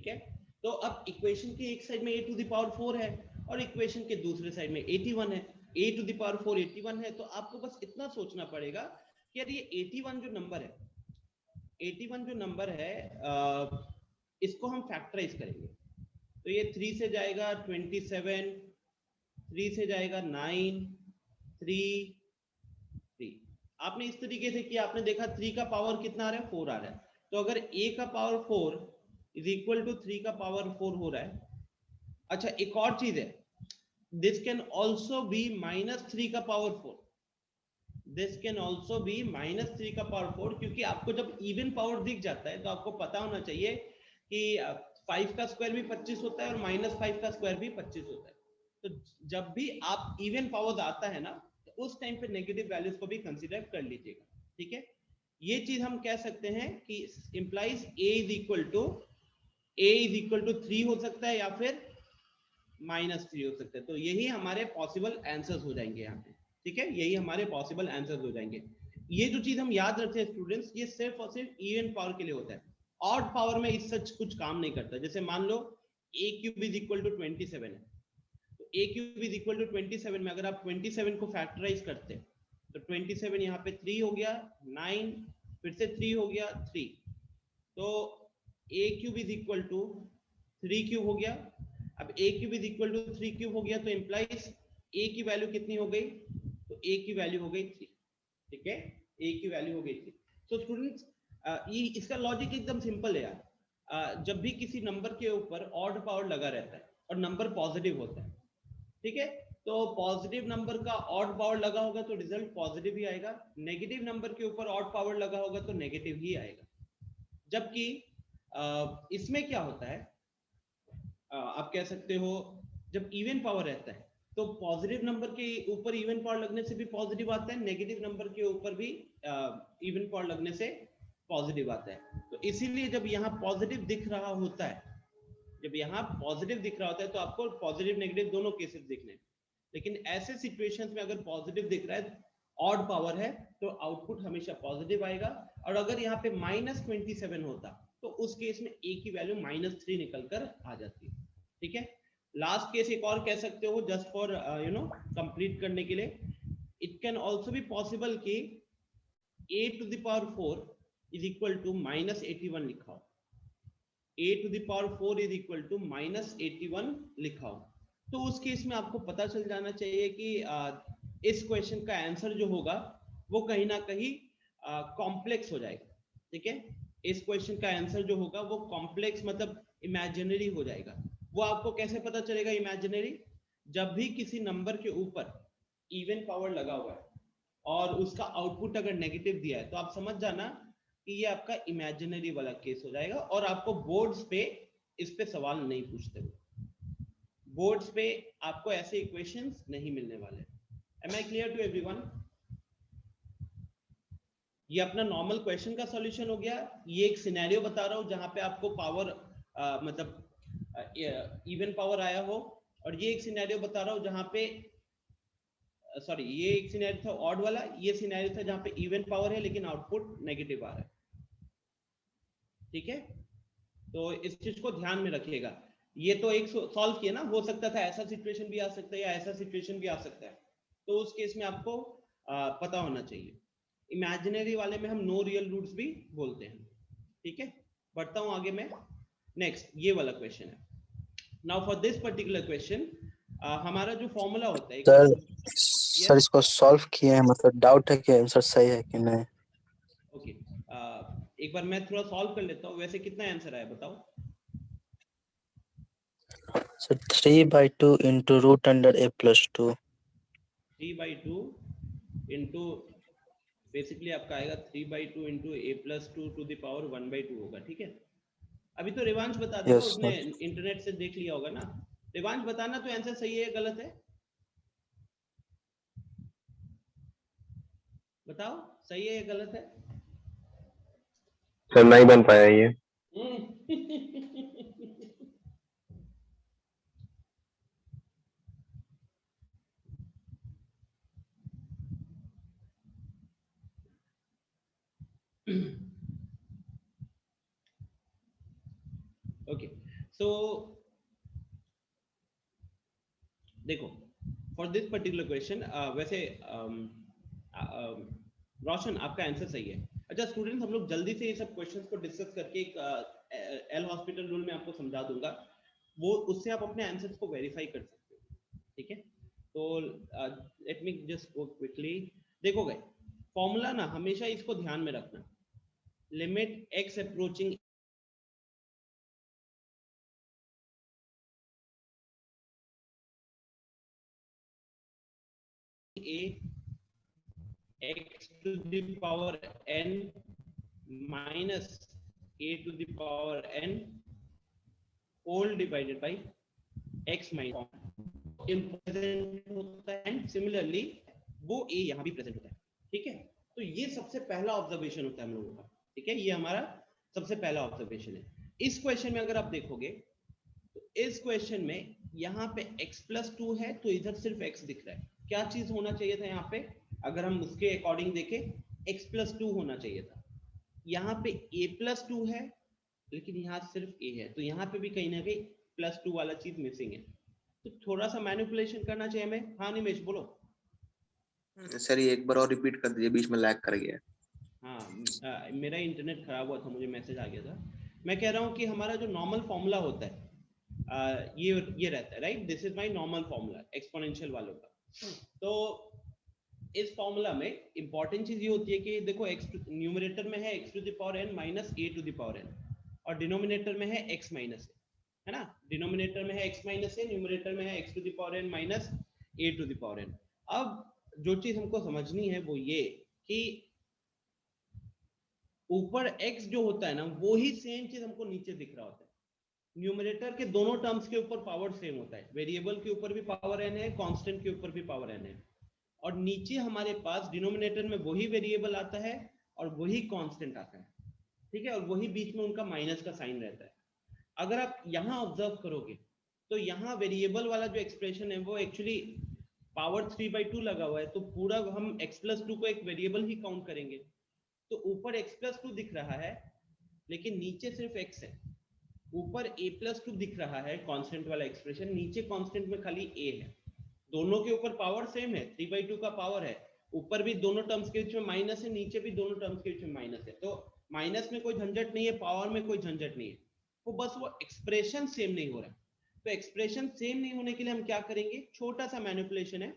है। तो अब इक्वेशन के एक साइड में a टू द पावर 4 है और इक्वेशन के दूसरे साइड में 81 है। a टू द पावर 4 81 है, तो आपको बस इतना सोचना पड़ेगा कि यार ये 81 जो नंबर है, 81 जो नंबर है इसको हम फैक्टराइज करेंगे। तो ये 3 से जाएगा 27, 3 से जाएगा 9, 3, 3। आपने इस तरीके से किया, आपने देखा 3 का पावर कितना आ रहा है, 4 आ रहा है। तो अगर a का पावर 4 इज इक्वल टू 3 का पावर 4 हो रहा है। अच्छा, एक और चीज है, दिस कैन ऑल्सो बी -3 का power 4, this can also B -3 का पावर 4, क्योंकि आपको जब इवन पावर दिख जाता है तो आपको पता होना चाहिए कि 5 का स्क्वायर भी 25 होता है और -5 का स्क्वायर भी 25 होता है। तो जब भी आप इवन पावर आता है ना, तो उस टाइम पे नेगेटिव वैल्यूज को भी कंसीडर कर लीजिएगा, ठीक है। ये चीज हम कह सकते हैं कि implies a is equal to 3 हो सकता है या फिर -3 हो सकता है। तो यही हमारे पॉसिबल आंसर्स हो जाएंगे यहाँ पे, ठीक है, यही हमारे पॉसिबल आंसर्स हो जाएंगे। ये जो चीज हम याद रखते हैं स्टूडेंट्स, ये सिर्फ और सिर्फ इवन पावर के लिए होता है, ऑड पावर में इस सच कुछ काम नहीं करता। जैसे मान लो a cube is equal to 27 है, तो a cube is equal to 27 में अगर आप 27 को फैक्टराइज करते हैं तो 27 यहाँ पे 3 हो गया, 9 फिर से 3 हो गया 3, तो a cube is equal to 3 cube हो गया। अब a cube is equal to 3 cube हो गया, तो इंप्लाइज a की वैल्यू कितनी हो गई, तो a की वैल्यू हो गई 3, ठीक है, a की वैल्यू हो गई 3। तो स्टूडेंट्स इसका लॉजिक एकदम सिंपल है यार। जब भी किसी नंबर के ऊपर ऑड पावर लगा रहता है और नंबर पॉजिटिव होता है, ठीक है, तो पॉजिटिव नंबर का ऑड पावर लगा होगा तो रिजल्ट पॉजिटिव ही आएगा, नेगेटिव नंबर के ऊपर ऑड पावर लगा होगा तो नेगेटिव ही आएगा। जबकि इसमें क्या होता है, आप कह सकते हो जब इवन पावर रहता है तो पॉजिटिव नंबर के ऊपर इवन पावर लगने से भी पॉजिटिव आता है, नेगेटिव नंबर के ऊपर भी इवन पावर लगने से पॉजिटिव आता है। तो इसीलिए जब यहाँ पॉजिटिव दिख रहा होता है, जब यहाँ पॉजिटिव दिख रहा होता है तो आपको पॉजिटिव नेगेटिव दोनों केसेस दिखने हैं। लेकिन ऐसे सिचुएशंस में अगर पॉजिटिव दिख रहा है, ऑड पावर है, तो आउटपुट हमेशा पॉजिटिव आएगा। और अगर यहाँ पे -27 होता तो उस केस में a की वैल्यू -3 निकल कर आ जाती है, ठीक है। लास्ट केस एक और कह सकते हो जस्ट फॉर कंप्लीट करने के लिए, it can also be possible कि a to the power 4 is equal to -81 लिखा हो, a to the power 4 is equal to -81 लिखा हो। तो उस केस में आपको पता चल जाना चाहिए कि इस क्वेश्चन का आंसर जो होगा वो कहीं ना कहीं कॉम्प्लेक्स हो जाएगा, ठीक है। इस क्वेश्चन का आंसर जो होगा वो कॉम्प्लेक्स मतलब इमेजिनरी हो जाएगा। वो आपको कैसे पता चलेगा इमेजिनरी, जब भी किसी नंबर के ऊपर इवन पावर लगा हुआ है और उसका आउटपुट अगर नेगेटिव दिया है तो आप समझ जाना कि ये आपका इमेजिनरी वाला केस हो जाएगा और आपको बोर्ड्स पे इस पे सवाल नहीं पूछते हुए, बोर्ड्स पे आपको ऐसे इक्वेशंस नहीं मिलने वाले। Am I clear to everyone? ये अपना नॉर्मल क्वेश्चन का सॉल्यूशन हो गया। ये एक सिनेरियो बता रहा हूं जहां पे आपको पावर मतलब इवन पावर आया हो, और ये एक सिनेरियो बता रहा हूं जहां पे सॉरी ये एक सिनेरियो था ऑड वाला, ये सिनेरियो था जहां पे इवन पावर है लेकिन आउटपुट नेगेटिव आ रहा है, ठीक है। तो इस चीज को ध्यान में रखिएगा। ये तो एक सॉल्व किया ना, हो सकता था ऐसा सिचुएशन भी आ सकता है या ऐसा सिचुएशन भी आ सकता है, तो उस केस में आपको पता होना चाहिए। इमेजिनरी वाले में हम नो रियल रूट्स भी बोलते हैं, ठीक है। बढ़ता हूं आगे मैं, नेक्स्ट ये वाला क्वेश्चन है। Now for this particular question हमारा जो फॉर्मूला होता है सर yes? इसको सॉल्व किए हैं, मतलब डाउट है कि आंसर सही है कि नहीं। ओके एक बार मैं थोड़ा सॉल्व कर लेता हूँ। वैसे कितना आंसर आया बताओ? Sir 3/2 into root under a plus 2। 3/2 into basically आपका आएगा 3/2 into a plus 2 to the power 1/2 होगा, ठीक है। अभी तो रिवांश बता देगा, यस उसने सर। इंटरनेट से देख लिया होगा ना। रिवांश बताना तो आंसर सही है गलत है, बताओ सही है या गलत है? सर नहीं बन पाया ये। ओके सो देखो, फॉर दिस पर्टिकुलर क्वेश्चन वैसे रोशन आपका आंसर सही है। अच्छा स्टूडेंट्स, हम लोग जल्दी से ये सब क्वेश्चंस को डिस्कस करके एक एल हॉस्पिटल रूल में आपको समझा दूंगा, वो उससे आप अपने आंसर्स को वेरीफाई कर सकते हो, ठीक है। तो let me just go quickly. देखो गए फॉर्मूला ना, हमेशा इसको ध्यान में रखना, limit x approaching a x to the power n minus a to the power n whole divided by x minus present होता है, एंड सिमिलरली वो a यहां भी प्रेजेंट होता है, ठीक है। तो ये सबसे पहला ऑब्जर्वेशन होता है हम लोगों का, ठीक है, ये हमारा सबसे पहला ऑब्जर्वेशन है। इस क्वेश्चन में अगर आप देखोगे तो इस क्वेश्चन में यहाँ पे x प्लस 2 है, तो इधर सिर्फ x दिख रहा है। क्या चीज होना चाहिए था यहाँ पे, अगर हम उसके अकॉर्डिंग देखें x प्लस 2 होना चाहिए था। यहाँ पे a प्लस 2 है, लेकिन यहाँ सिर्फ a है, तो यहाँ पे भी कहीं ना कहीं प्लस 2 वाला चीज मिसिंग है। तो थोड़ा सा मैनिपुलेशन करना चाहिए हमें। हाँ निमेश बोलो। सर ये एक बार और रिपीट कर दीजिए, बीच में लैग कर गया। हाँ मेरा इंटरनेट खराब हुआ था, मुझे मैसेज आ गया था। मैं कह रहा हूँ कि हमारा जो नॉर्मल फॉर्मूला होता है ये रहता है, right, this is my normal formula exponential वालों का। तो इस फॉर्मूला में इंपॉर्टेंट चीज ये होती है कि देखो x न्यूमरेटर में है x to the power n minus a to the power n, और डिनोमिनेटर में है x माइनस है ना, डिनोमिनेटर में है x माइनस a, न्यूमरेटर में है x to the power n minus a to the power n। अब जो चीज हमको समझनी है वो ये कि ऊपर x जो होता है ना, वो ही सेम चीज हमको नीचे दिख रहा होता है। न्यूमरेटर के दोनों टर्म्स के ऊपर पावर सेम होता है, वेरिएबल के ऊपर भी पावर n है, कांस्टेंट के ऊपर भी पावर n है, और नीचे हमारे पास डिनोमिनेटर में वही वेरिएबल आता है और वही कांस्टेंट आता है, ठीक है, और वही बीच में उनका माइनस का साइन रहता है। अगर आप यहाँ ऑब्जर्व करोगे तो यहाँ वेरिएबल वाला जो एक्सप्रेशन है वो एक्चुअली पावर 3/2 लगा हुआ है, तो पूरा हम x प्लस 2 को एक वेरिएबल ही काउंट करेंगे। तो ऊपर x प्लस 2 दिख रहा है, लेकिन नीचे सिर्फ x है। ऊपर a प्लस 2 दिख रहा है कांस्टेंट वाला एक्सप्रेशन, नीचे कांस्टेंट में खाली a है। दोनों के ऊपर पावर सेम है, 3/2 का पावर है, ऊपर भी दोनों टर्म्स के बीच में माइनस है, नीचे भी दोनों टर्म्स के बीच में माइनस है। तो माइनस में कोई झंझट नहीं है, पावर में कोई झंझट नहीं है, वो बस वो एक्सप्रेशन सेम नहीं हो रहा है। तो एक्सप्रेशन सेम नहीं होने के लिए हम क्या करेंगे, छोटा सा मैनिपुलेशन है।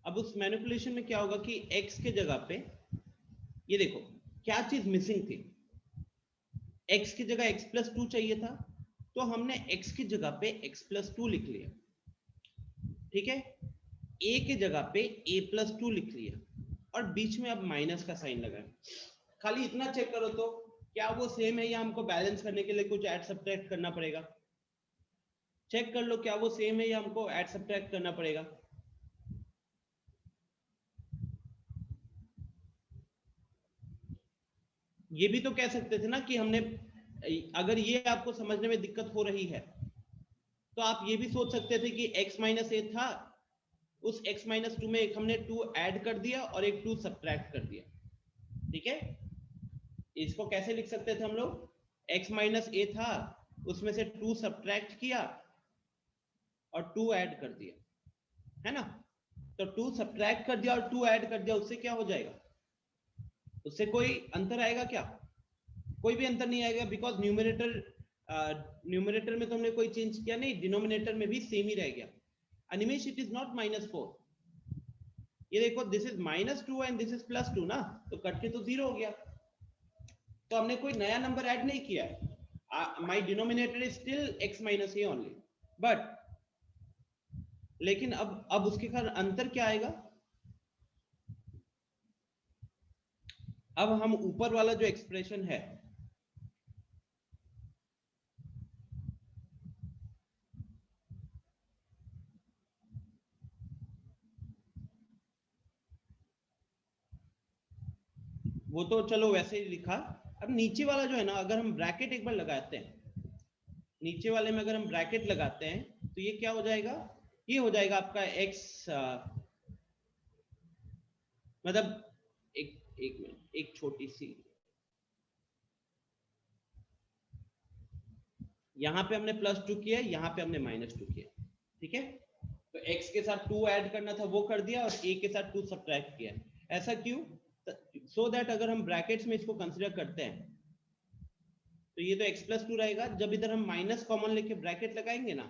अब उस मैनिपुलेशन में क्या होगा कि x के जगह पे ये देखो क्या चीज मिसिंग थी, x की जगह x प्लस 2 चाहिए था, तो हमने x की जगह पे x प्लस 2 लिख लिया, ठीक है। a की जगह पे a प्लस 2 लिख लिया, और बीच में अब माइनस का साइन लगा है। खाली इतना चेक करो तो क्या वो सेम है, या हमको बैलेंस करने के लिए कुछ ऐड सब्ट्रैक्ट करना पड़ेगा। चेक कर लो क्या वो सेम है या हमको ऐड सब्ट्रैक्ट करना पड़ेगा। ये भी तो कह सकते थे ना कि हमने, अगर ये आपको समझने में दिक्कत हो रही है तो आप ये भी सोच सकते थे कि x माइनस ए था, उस x माइनस 2 में एक हमने 2 ऐड कर दिया और एक 2 सब्ट्रैक्ट कर दिया, ठीक है। इसको कैसे लिख सकते थे हम लोग, x माइनस ए था, उसमें से 2 सब्ट्रैक्ट किया और 2 ऐड कर दिया, है ना। तो 2 सब्ट्रैक्ट कर दिया और 2 ऐड कर दिया, उससे क्या हो जाएगा, उससे कोई अंतर आएगा क्या, कोई भी अंतर नहीं आएगा, बिकॉज न्यूमरेटर में तो हमने कोई चेंज किया नहीं, डिनोमिनेटर में भी सेम ही रह गया। अनिमेश इट इज नॉट -4, ये देखो this is -2 and this is +2 ना, तो कट के तो 0 हो गया, तो हमने कोई नया नंबर ऐड नहीं किया है। My denominator is still x minus A only, but लेकिन अब उसके कारण अंतर क्या आएगा, अब हम ऊपर वाला जो एक्सप्रेशन है वो तो चलो वैसे ही लिखा। अब नीचे वाला जो है ना, अगर हम ब्रैकेट एक बार लगाते हैं, नीचे वाले में अगर हम ब्रैकेट लगाते हैं तो ये क्या हो जाएगा, ये हो जाएगा आपका x, मतलब एक मिनट, एक छोटी सी, यहाँ पे हमने +2 किया, यहाँ पे हमने -2 किया, ठीक है। तो x के साथ 2 ऐड करना था वो कर दिया, और a के साथ 2 सब्ट्रैक्ट किया। ऐसा क्यों? सो दैट अगर हम ब्रैकेट्स में इसको कंसीडर करते हैं तो ये तो x+2 रहेगा। जब इधर हम माइनस कॉमन लेके ब्रैकेट लगाएंगे ना,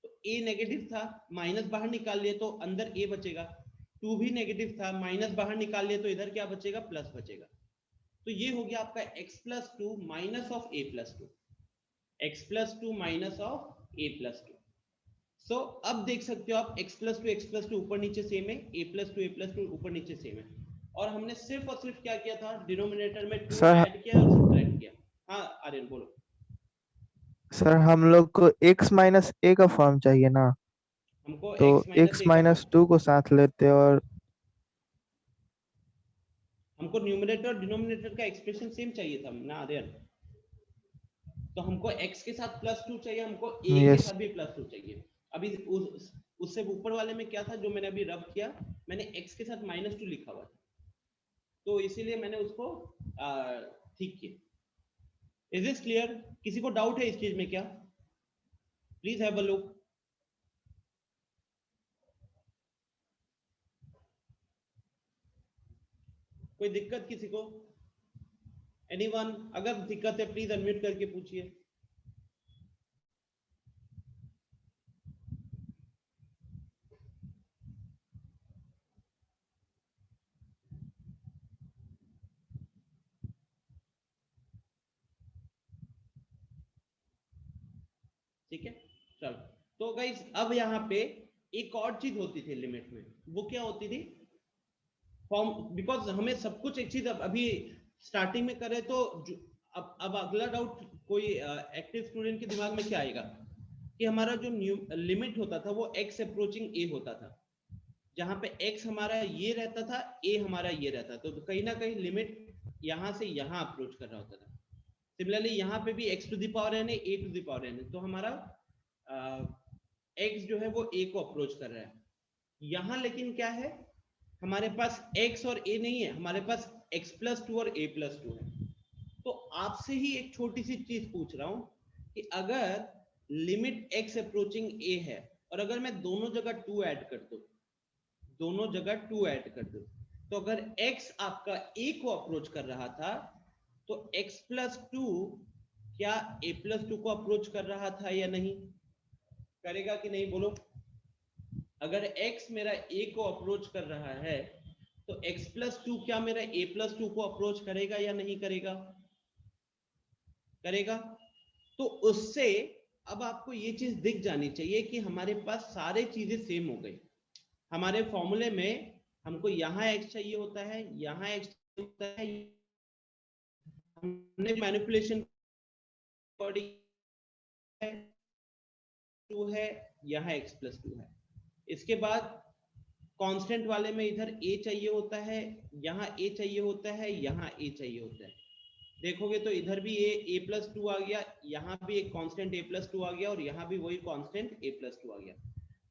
तो a नेगेटिव था, माइनस बाहर निकाल लिए तो अंदर a बचेगा, 2 भी नेगेटिव था, माइनस बाहर निकाल लिए तो इधर क्या बचेगा, प्लस बचेगा। तो ये हो गया आपका x+2 minus of a+2, x+2 minus of a+2। सो अब देख सकते हो आप x+2 ऊपर नीचे सेम है, a+2 ऊपर नीचे सेम है, और हमने सिर्फ और सिर्फ क्या किया था, डिनोमिनेटर में 2 सर ऐड किया और सब्ट्रैक्ट किया। हाँ आर्यन बोलो। सर हम लोग को x माइनस ए का फॉर्म चाहिए ना, हमको तो x माइनस x a का माइनस 2 को साथ लेते और हमको न्यूमरेटर और डिनोमिनेटर का एक्सप्रेशन सेम चाहिए था ना आर्यन। तो हमको x के साथ +2 चाहिए, हमको a के यस साथ भी +2 चाहिए। अभी उससे ऊपर वाले में क्या था जो मैंने अभी रब किया, मैंने x के साथ -2 लिखा हुआ था, तो इसीलिए मैंने उसको ठीक किया। Is this clear? किसी को डाउट है इस चीज में क्या? Please have a look. कोई दिक्कत किसी को? एनीवन? अगर दिक्कत है प्लीज अनम्यूट करके पूछिए। ठीक है, चलो। तो गाइस अब यहाँ पे एक और चीज होती थी लिमिट में, वो क्या होती थी, फॉर्म, बिकॉज हमें सब कुछ एक चीज अभी स्टार्टिंग में करे तो अब अगला डाउट कोई एक्टिव स्टूडेंट के दिमाग में क्या आएगा कि हमारा जो लिमिट होता था वो x अप्रोचिंग a होता था, जहां पे x हमारा ये रहता था, a हमारा ये रहता था, तो कहीं ना कहीं लिमिट यहां से यहां अप्रोच कर रहा होता था। सिमिलरली यहाँ पे भी x to the power n है, a to the power n है, तो हमारा x जो है वो a को अप्रोच कर रहा है। यहाँ लेकिन क्या है, हमारे पास x और a नहीं है, हमारे पास x+2 और a+2 है। तो आपसे ही एक छोटी सी चीज पूछ रहा हूं कि अगर लिमिट x अप्रोचिंग a है और अगर मैं दोनों जगह 2 ऐड कर दूं, दोनों जगह 2 ऐड कर दूं, तो अगर x आपका a को अप्रोच कर रहा था तो x+2 क्या a+2 को अप्रोच कर रहा था या नहीं? करेगा कि नहीं बोलो? अगर x मेरा a को अप्रोच कर रहा है तो x+2 क्या मेरा a+2 को अप्रोच करेगा या नहीं करेगा? करेगा। तो उससे अब आपको ये चीज दिख जानी चाहिए कि हमारे पास सारे चीजें सेम हो गई। हमारे फॉर्मूले में हमको यहाँ x चाहिए होता है, यहाँ x चाहिए होता है, हमने मैनिपुलेशन टू है, यहाँ x+2 है। इसके बाद कांस्टेंट वाले में इधर a चाहिए होता है, यहाँ a चाहिए होता है, यहाँ a चाहिए होता है। देखोगे तो इधर भी a+2 आ गया, यहाँ भी एक कांस्टेंट a+2 आ गया, और यहाँ भी वही कांस्टेंट a+2 आ गया।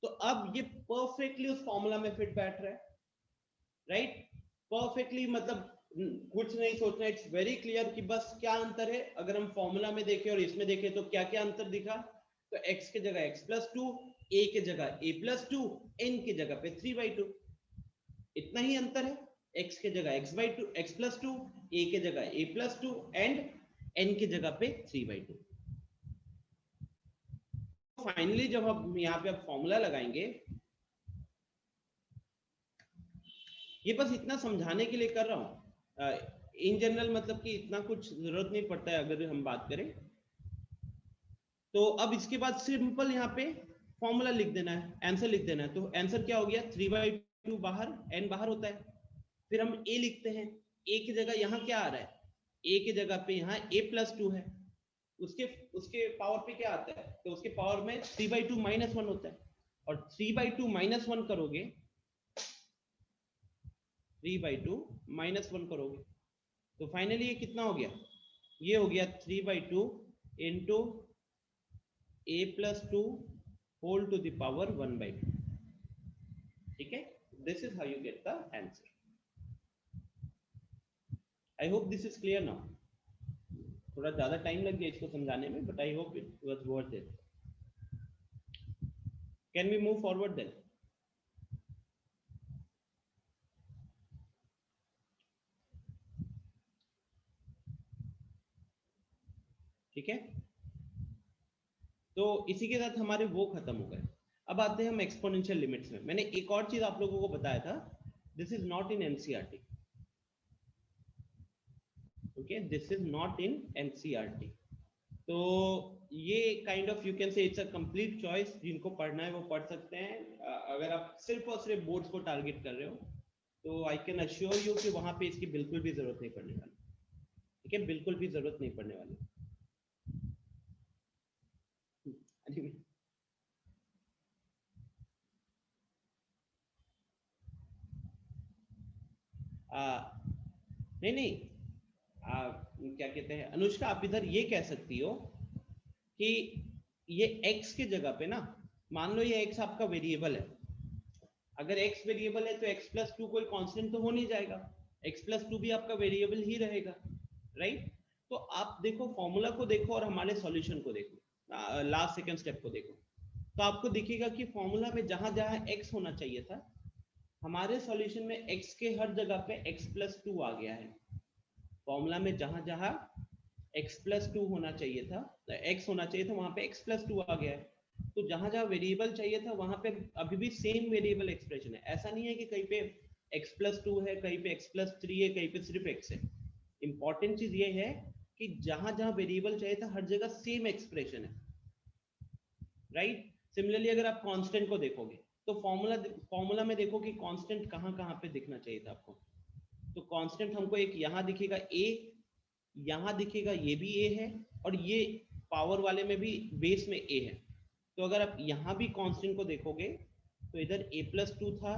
तो अब ये परफेक्टली उस फॉर्मूला में फिट बैठ रहा है, राइट? परफेक्टली, मतलब कुछ नहीं सोचना, इट्स वेरी क्लियर कि बस क्या अंतर है। अगर हम फॉर्मूला में देखें और इसमें देखें तो क्या क्या अंतर दिखा, तो x के जगह x+2, a के जगह a+2, n के जगह पे 3/2, इतना ही अंतर है। x के जगह x/2, x+2, a के जगह a+2 एंड n के जगह पे 3/2। फाइनली जब हम यहाँ पे अब फॉर्मूला लगाएंगे, ये बस इतना समझाने के लिए कर रहा हूँ, इन जनरल मतलब कि इतना कुछ जरूरत नहीं पड़ता है अगर हम बात करें तो। अब इसके बाद सिंपल यहाँ पे फॉर्मूला लिख देना है, आंसर लिख देना है। तो आंसर क्या हो गया, 3/2 बाहर, n बाहर होता है। फिर हम a लिखते हैं, a की जगह यहाँ क्या आ रहा है, a की जगह पे यहाँ a+2 है, उसके पावर पे क्या आता है, तो उसके पावर में 3/2 -1 होता है, और 3/2 -1 करोगे, 3/2 -1 करोगे तो फाइनली ये कितना हो गया, ये हो गया 3/2 into a+2 whole to the power 1/2. ठीक है, this is how you get the answer. I hope this is clear now. थोड़ा ज्यादा टाइम लग गया इसको समझाने में, but I hope it was worth it. Can we move forward then? ठीक है, तो इसी के साथ हमारे वो खत्म हो गए. अब आते हैं हम एक्सपोनेंशियल लिमिट्स में. मैंने एक और चीज आप लोगों को बताया था, this is not in NCERT. Okay, this is not in NCERT. तो ये काइंड ऑफ यू कैन से इट्स अ कंप्लीट चॉइस. जिनको पढ़ना है वो पढ़ सकते हैं. अगर आप सिर्फ और सिर्फ बोर्ड्स को टारगेट कर रहे हो तो आई कैन अश्योर यू कि वहां पे इसकी बिल्कुल भी जरूरत नहीं पड़ने वाली. ठीक है, बिल्कुल भी जरूरत नहीं पड़ने वाली. नहीं, क्या कहते हैं अनुष्का, आप इधर ये कह सकती हो कि ये x के जगह पे ना, मान लो ये x आपका वेरिएबल है. अगर x वेरिएबल है तो x+2 कोई कांस्टेंट तो हो नहीं जाएगा. x+2 भी आपका वेरिएबल ही रहेगा, राइट? तो आप देखो, फॉर्मूला को देखो और हमारे सॉल्यूशन को देखो, लास्ट सेकंड स्टेप को देखो, तो आपको दिखेगा कि फॉर्मूला में जहां जहां x होना चाहिए था, हमारे सॉल्यूशन में x के हर जगह पे x+2 आ गया है. फॉर्मूला में जहां जहां x+2 होना चाहिए था, x होना चाहिए था, वहां पे x+2 आ गया है. तो जहां जहां वेरिएबल चाहिए था वहां पे अभी भी सेम वेरिएबल एक्सप्रेशन है. ऐसा नहीं है कि कहीं पे x+2 है, कहीं पे x+3 है, कहीं पे सिर्फ x है. इंपॉर्टेंट चीज ये है कि जहां जहां वेरिएबल चाहिए था हर जगह सेम एक्सप्रेशन है, राइट? सिमिलरली अगर आप कांस्टेंट को देखोगे तो फॉर्मूला में देखो कि कांस्टेंट कहां कहां पे दिखना चाहिए था आपको. तो कांस्टेंट हमको एक यहाँ दिखेगा a, यहाँ दिखेगा ये भी a है, और ये पावर वाले में भी बेस में a है. तो अगर आप यहाँ भी कांस्टेंट को देखोगे तो इधर a+2 था,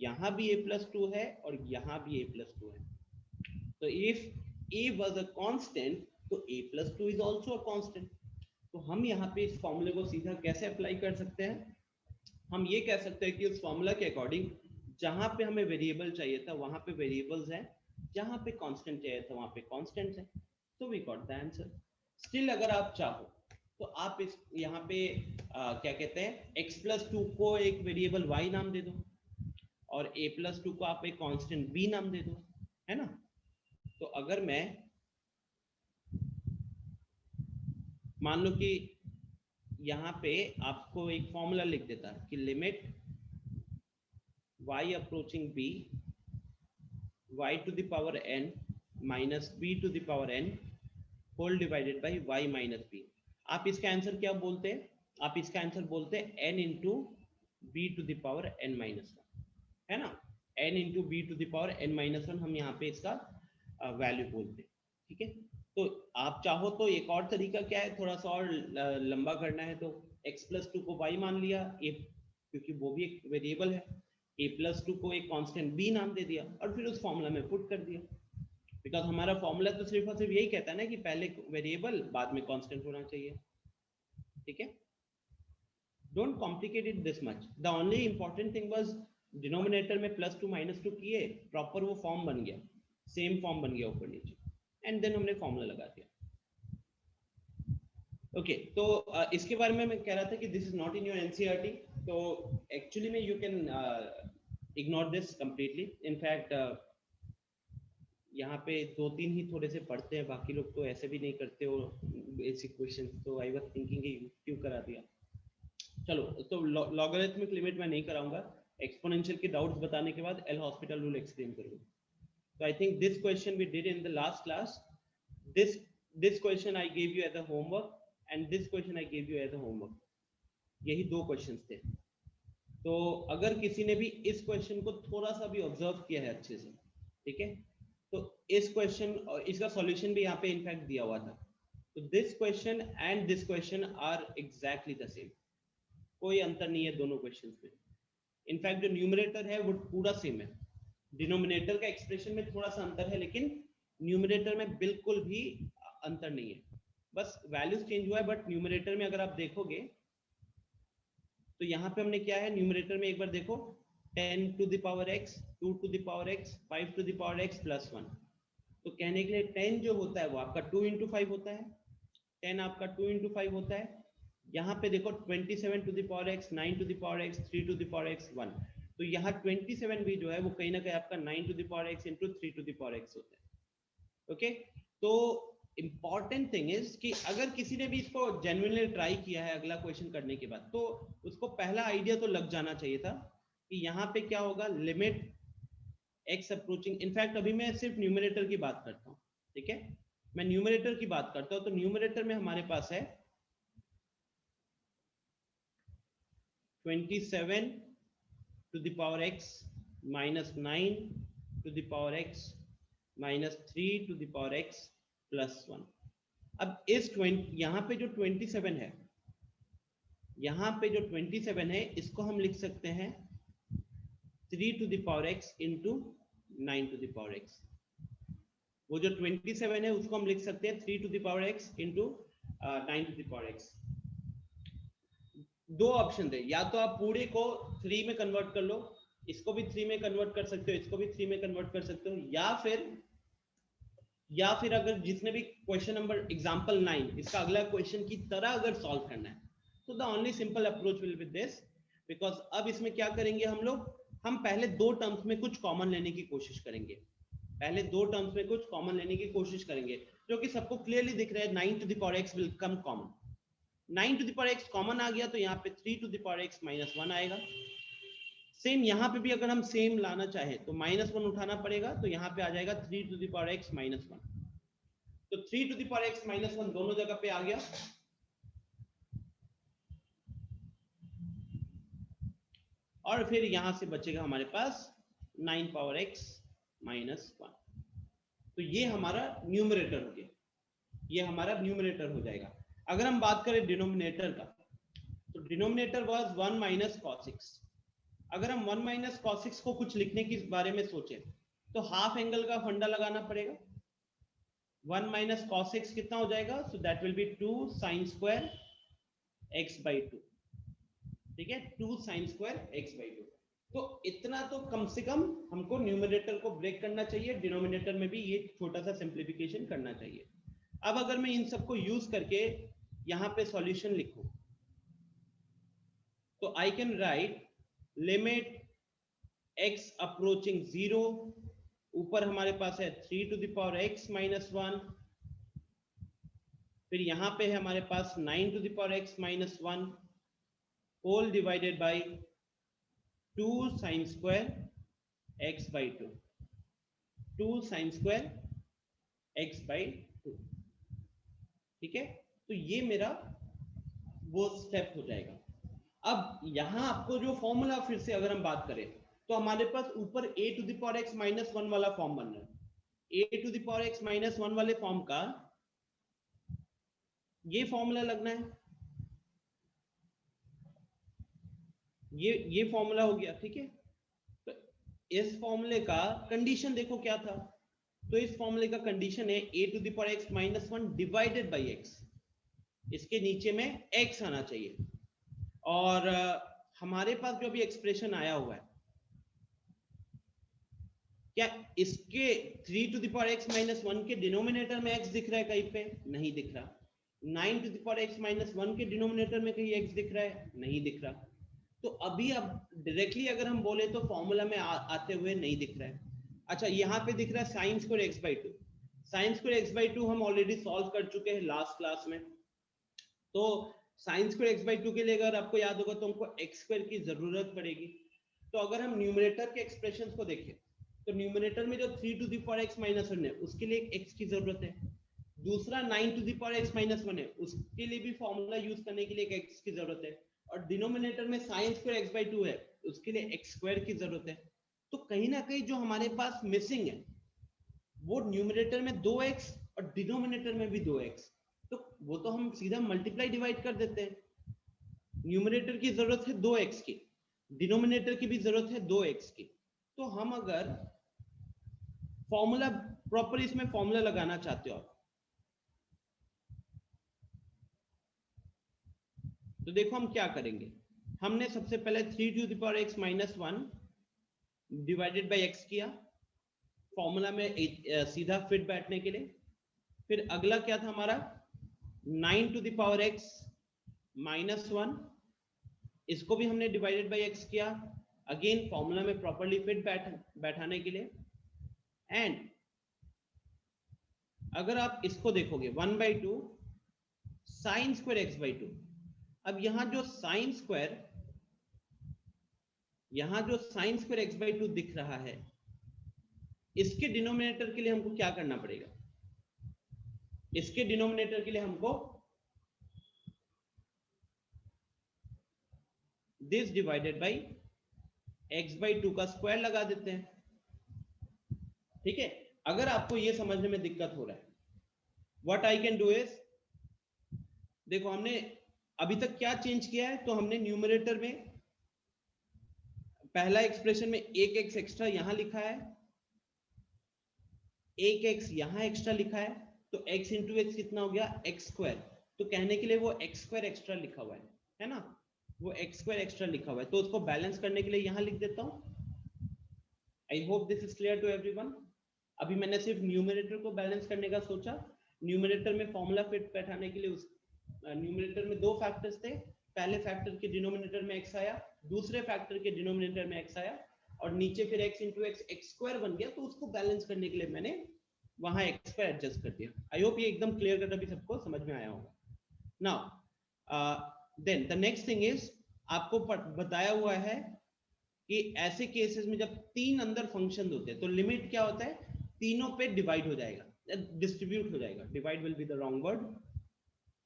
यहाँ भी a+2 है, और यहाँ भी a+2 है. तो if a was a constant तो a+2 is also a constant. तो हम यहाँ पे इस फॉर्मूले को सीधा कैसे अप्लाई कर सकते हैं? हम ये कह सकते हैं कि उस फॉर्मूला के अकॉर्डिंग जहां पे हमें वेरिएबल चाहिए था वहां पे वेरिएबल्स हैं, जहां पे कांस्टेंट चाहिए था वहां पे कांस्टेंट्स हैं. तो we got the answer. Still अगर आप चाहो तो आप इस यहाँ पे क्या कहते हैं x+2 को एक वेरिएबल y नाम दे दो, और a+2 को आप एक कांस्टेंट b नाम दे दो, है ना? तो अगर मैं मान लो कि यहाँ पे आपको एक फॉर्मूला लिख देता कि limit y approaching b y to the power n minus b to the power n whole divided by y minus b. आप इसका आंसर क्या बोलते हैं? आप इसका आंसर बोलते हैं n into b to the power n minus one, है ना? n into b to the power n minus one हम यहाँ पे इसका वैल्यू बोलते हैं. ठीक है, तो आप चाहो तो एक और तरीका क्या है, थोड़ा सा और लंबा करना है तो x+2 को y मान लिया, a क्योंकि वो भी एक वेरिएबल है, a+2 को एक कांस्टेंट b नाम दे दिया, और फिर उस फॉर्मूला में पुट कर दिया. बिकॉज हमारा फॉर्मूला तो सिर्फ और सिर्फ यही कहता है ना कि पहले वेरिएबल बाद में कांस्टेंट होना चाहिए. ठीक है, don't complicate it this much. The only important thing was denominator में +2 -2 किए, प्रॉपर वो फॉर्म बन गया, सेम फॉर्म बन गया ऊपर नीचे, एंड देन हमने फॉर्मूला लगा दिया. ओके, तो इसके बारे में मैं कह रहा था कि this is not in your NCERT. तो एक्चुअली में you can ignore this completely. In fact यहाँ पे 2-3 ही थोड़े से पढ़ते हैं, बाकी लोग तो ऐसे भी नहीं करते हो बेसिक क्वेश्चंस. तो आई वाज थिंकिंग क्यों करा दिया. चलो, तो लॉगरिथमिक लिमिट मैं नहीं कराऊंगा. एक्सपोनेंशियल के डाउट्स बताने के बाद एल हॉस्पिटल रूल एक्सप्लेन करूंगा. तो I think this question we did in the last class. This question I give you as a homework, and this question I give you as a homework. यही दो questions थे. तो अगर किसी ने भी इस क्वेश्चन को थोड़ा सा भी ऑब्जर्व किया है अच्छे से, ठीक है, तो इस क्वेश्चन और इसका सॉल्यूशन भी यहाँ पे इनफैक्ट दिया हुआ था. तो this question and this question are exactly the same. कोई अंतर नहीं है दोनों क्वेश्चंस में. इनफैक्ट जो न्यूमरेटर है वो पूरा सेम है. डिनोमिनेटर का एक्सप्रेशन में थोड़ा सा अंतर है, लेकिन न्यूमरेटर में बिल्कुल भी अंतर नहीं है, बस वैल्यूज चेंज हुआ है, बट न्यूमरेटर में अगर आप देखोगे तो यहाँ पे हमने क्या है, न्यूमरेटर में एक बार देखो 10 to the power x, 2 to the power x, 5 to the power x plus 1। तो कहने के लिए 10 जो होता है वो आपका 2 into 5 होता है, 10 आपका 2 into 5 होता है। यहाँ पे देखो 27 to the power x, 9 to the power x, 3 to the power x 1, तो यहाँ 27 भी जो है वो कहीं ना कहीं आपका 9 to the power x into 3 to the power x होता है। ओके, तो इंपॉर्टेंट थिंग इज कि अगर किसी ने भी इसको जेन्युइनली ट्राई किया है अगला क्वेश्चन करने के बाद, तो उसको पहला आइडिया तो लग जाना चाहिए था कि यहाँ पे क्या होगा, लिमिट x अप्रोचिंग। इनफैक्ट अभी मैं सिर्फ न्यूमरेटर की बात करता हूँ, ठीक है, मैं न्यूमरेटर की बात करता हूँ। तो न्यूमरेटर में हमारे पास है 27 to the power x minus 9 to the power x minus 3 to the power x plus 1। अब इस 20 यहाँ पे जो 27 है, यहाँ पे जो 27 है इसको हम लिख सकते हैं 3 to the power x into 9 to the power x। वो जो 27 है उसको हम लिख सकते हैं 3 to the power x into 9 to the power x। दो ऑप्शन थे, या तो आप पूरे को 3 में कन्वर्ट कर लो, इसको भी 3 में कन्वर्ट कर सकते हो, इसको भी 3 में कन्वर्ट कर सकते हो, या फिर अगर जिसने भी क्वेश्चन नंबर एग्जांपल 9 इसका अगला क्वेश्चन की तरह अगर सॉल्व करना है, तो the only simple approach will be this. Because अब इसमें क्या करेंगे हम लोग, हम पहले दो टर्म्स में कुछ कॉमन लेने की कोशिश करेंगे, पहले दो टर्म्स में कुछ कॉमन लेने की कोशिश करेंगे, जो कि सबको क्लियरली दिख रहा है 9 to the power x will come common. 9 to the power x common आ गया तो यहाँ पे 3 to the power x minus 1 आएगा। सेम यहाँ पे भी अगर हम सेम लाना चाहे तो -1 उठाना पड़ेगा, तो यहाँ पे आ जाएगा 3 to the power x minus 1। तो 3 to the power x minus 1 दोनों जगह पे आ गया, और फिर यहां से बचेगा हमारे पास 9 power x minus 1। तो ये हमारा न्यूमरेटर हो गया, ये हमारा न्यूमरेटर हो जाएगा। अगर हम बात करें डिनोमिनेटर का, तो denominator was 1 minus cos x। अगर हम 1 minus cos x को कुछ लिखने के बारे में सोचें तो हाफ एंगल का फंडा लगाना पड़ेगा। 1 minus cos x कितना हो जाएगा, so that will be 2 sin square x by 2, ठीक है, 2 sin square x by 2। तो इतना तो कम से कम हमको न्यूमरेटर को ब्रेक करना चाहिए, डिनोमिनेटर में भी ये छोटा सा सिंप्लीफिकेशन करना चाहिए। अब अगर मैं इन सबको यूज करके यहाँ पे सॉल्यूशन लिखूं, तो I can write limit x approaching 0, ऊपर हमारे पास है 3 to the power x minus 1, फिर यहाँ पे है हमारे पास 9 to the power x minus 1 whole divided by 2 sin square x by 2, 2 sin square x by 2, ठीक है। तो ये मेरा वो स्टेप हो जाएगा। अब यहां आपको जो फॉर्मूला फिर से अगर हम बात करें, तो हमारे पास ऊपर a to the power x minus 1 वाला फॉर्म बन रहा है। a to the power x minus 1 वाले फॉर्म का ये फॉर्मूला लगना है, ये फॉर्मूला हो गया, ठीक है। तो इस फॉर्मूले का कंडीशन देखो क्या था, तो इस फॉर्मूले का कंडीशन है a to the power x minus 1 divided by x, इसके नीचे में x आना चाहिए। और हमारे पास जो अभी एक्सप्रेशन आया हुआ है, क्या इसके 3 to the power x minus 1 के डिनोमिनेटर में x दिख रहा है कहीं पे? नहीं दिख रहा। 9 to the power x minus 1 के डिनोमिनेटर में कहीं x दिख रहा है? नहीं दिख रहा। तो अभी अब डायरेक्टली अगर हम बोले तो फॉर्मूला में आते हुए नहीं दिख रहा है। अच्छा, यहाँ पे दिख रहा है sine square x by 2। Sine square x by 2 हम ऑलरेडी सॉल्व कर चुके हैं लास्ट क्लास में। तो साइन स्क्वायर x by 2 के लिए अगर आपको याद होगा तो हमको x स्क्वायर की जरूरत पड़ेगी। तो अगर हम न्यूमरेटर के एक्सप्रेशंस को देखें, तो न्यूमरेटर में जो 3 to the power x minus 1 है उसके लिए एक x की जरूरत है, दूसरा 9 to the power x minus 1 है उसके लिए भी फॉर्मूला यूज करने के लिए एक x की जरूरत है, और डिनोमिनेटर में sin स्क्वायर x by 2 है उसके लिए x स्क्वायर की जरूरत है। तो कहीं ना कहीं जो हमारे पास मिसिंग है वो न्यूमरेटर में 2x और डिनोमिनेटर में भी 2x, तो वो तो हम सीधा मल्टीप्लाई डिवाइड कर देते हैं। न्यूमरेटर की जरूरत है 2x की, डिनोमिनेटर की भी जरूरत है 2x की। तो हम अगर फॉर्मूला प्रॉपर इसमें फॉर्मूला लगाना चाहते हो आप, तो देखो हम क्या करेंगे। हमने सबसे पहले 3 to the power x minus 1 divided by x किया, फॉर्मूला में सीधा फिट बैठने के लिए। फिर अगला क्या था हमारा 9 to the power x minus 1, इसको भी हमने डिवाइडेड बाय x किया, अगेन फॉर्मूला में प्रॉपर्ली फिट बैठाने के लिए। एंड अगर आप इसको देखोगे 1/2 साइन स्क्वायर x बाई 2। अब यहां जो साइन स्क्वायर x बाई 2 दिख रहा है, इसके डिनोमिनेटर के लिए हमको क्या करना पड़ेगा? इसके डिनोमिनेटर के लिए हमको this divided by x by 2 का स्क्वायर लगा देते हैं। ठीक है, अगर आपको ये समझने में दिक्कत हो रहा है, what I can do is, देखो हमने अभी तक क्या चेंज किया है, तो हमने न्यूमरेटर में पहला एक्सप्रेशन में 1x एक्स्ट्रा यहां लिखा है, 1x यहां एक्स्ट्रा लिखा है, तो x इंटू एक्स कितना हो गया? x square. तो कहने के लिए वो x स्क्वायर एक्स्ट्रा लिखा हुआ है ना, वो x स्क्वायर एक्स्ट्रा लिखा हुआ है, तो उसको बैलेंस करने के लिए यहां लिख देता हूं। I hope this is clear to everyone. अभी मैंने सिर्फ न्यूमरेटर को बैलेंस करने का सोचा, न्यूमरेटर में फॉर्मूला फिट बैठाने के लिए उस न्यूमरेटर में दो फैक्टर्स थे, पहले फैक्टर के डिनोमिनेटर में x आया, दूसरे फैक्टर के डिनोमिनेटर में x आया, और नीचे फिर x into x x square बन गया, तो उसको बैलेंस करने के लिए मैंने वहां x पर एडजस्ट कर दिया। आई होप ये एकदम क्लियर कट अभी सबको समझ में आया होगा। Now then the next thing is, आपको बताया हुआ है कि ऐसे केसेस में जब तीन अंदर फंक्शन होते हैं तो लिमिट क्या होता है? तीनों पे डिवाइड हो जाएगा, डिस्ट्रीब्यूट हो जाएगा, divide will be the wrong word.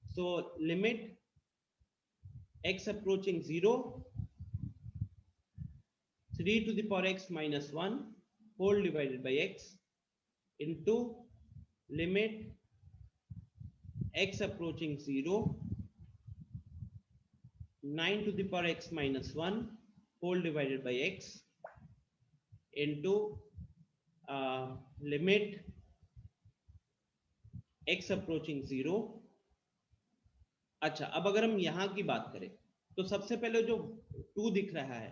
So limit x approaching 0 3 to the power x minus 1 whole divided by x into limit x approaching 0 9 to the power x minus 1 whole divided by x into limit x approaching 0। अच्छा, अब अगर हम यहां की बात करें तो सबसे पहले जो 2 दिख रहा है,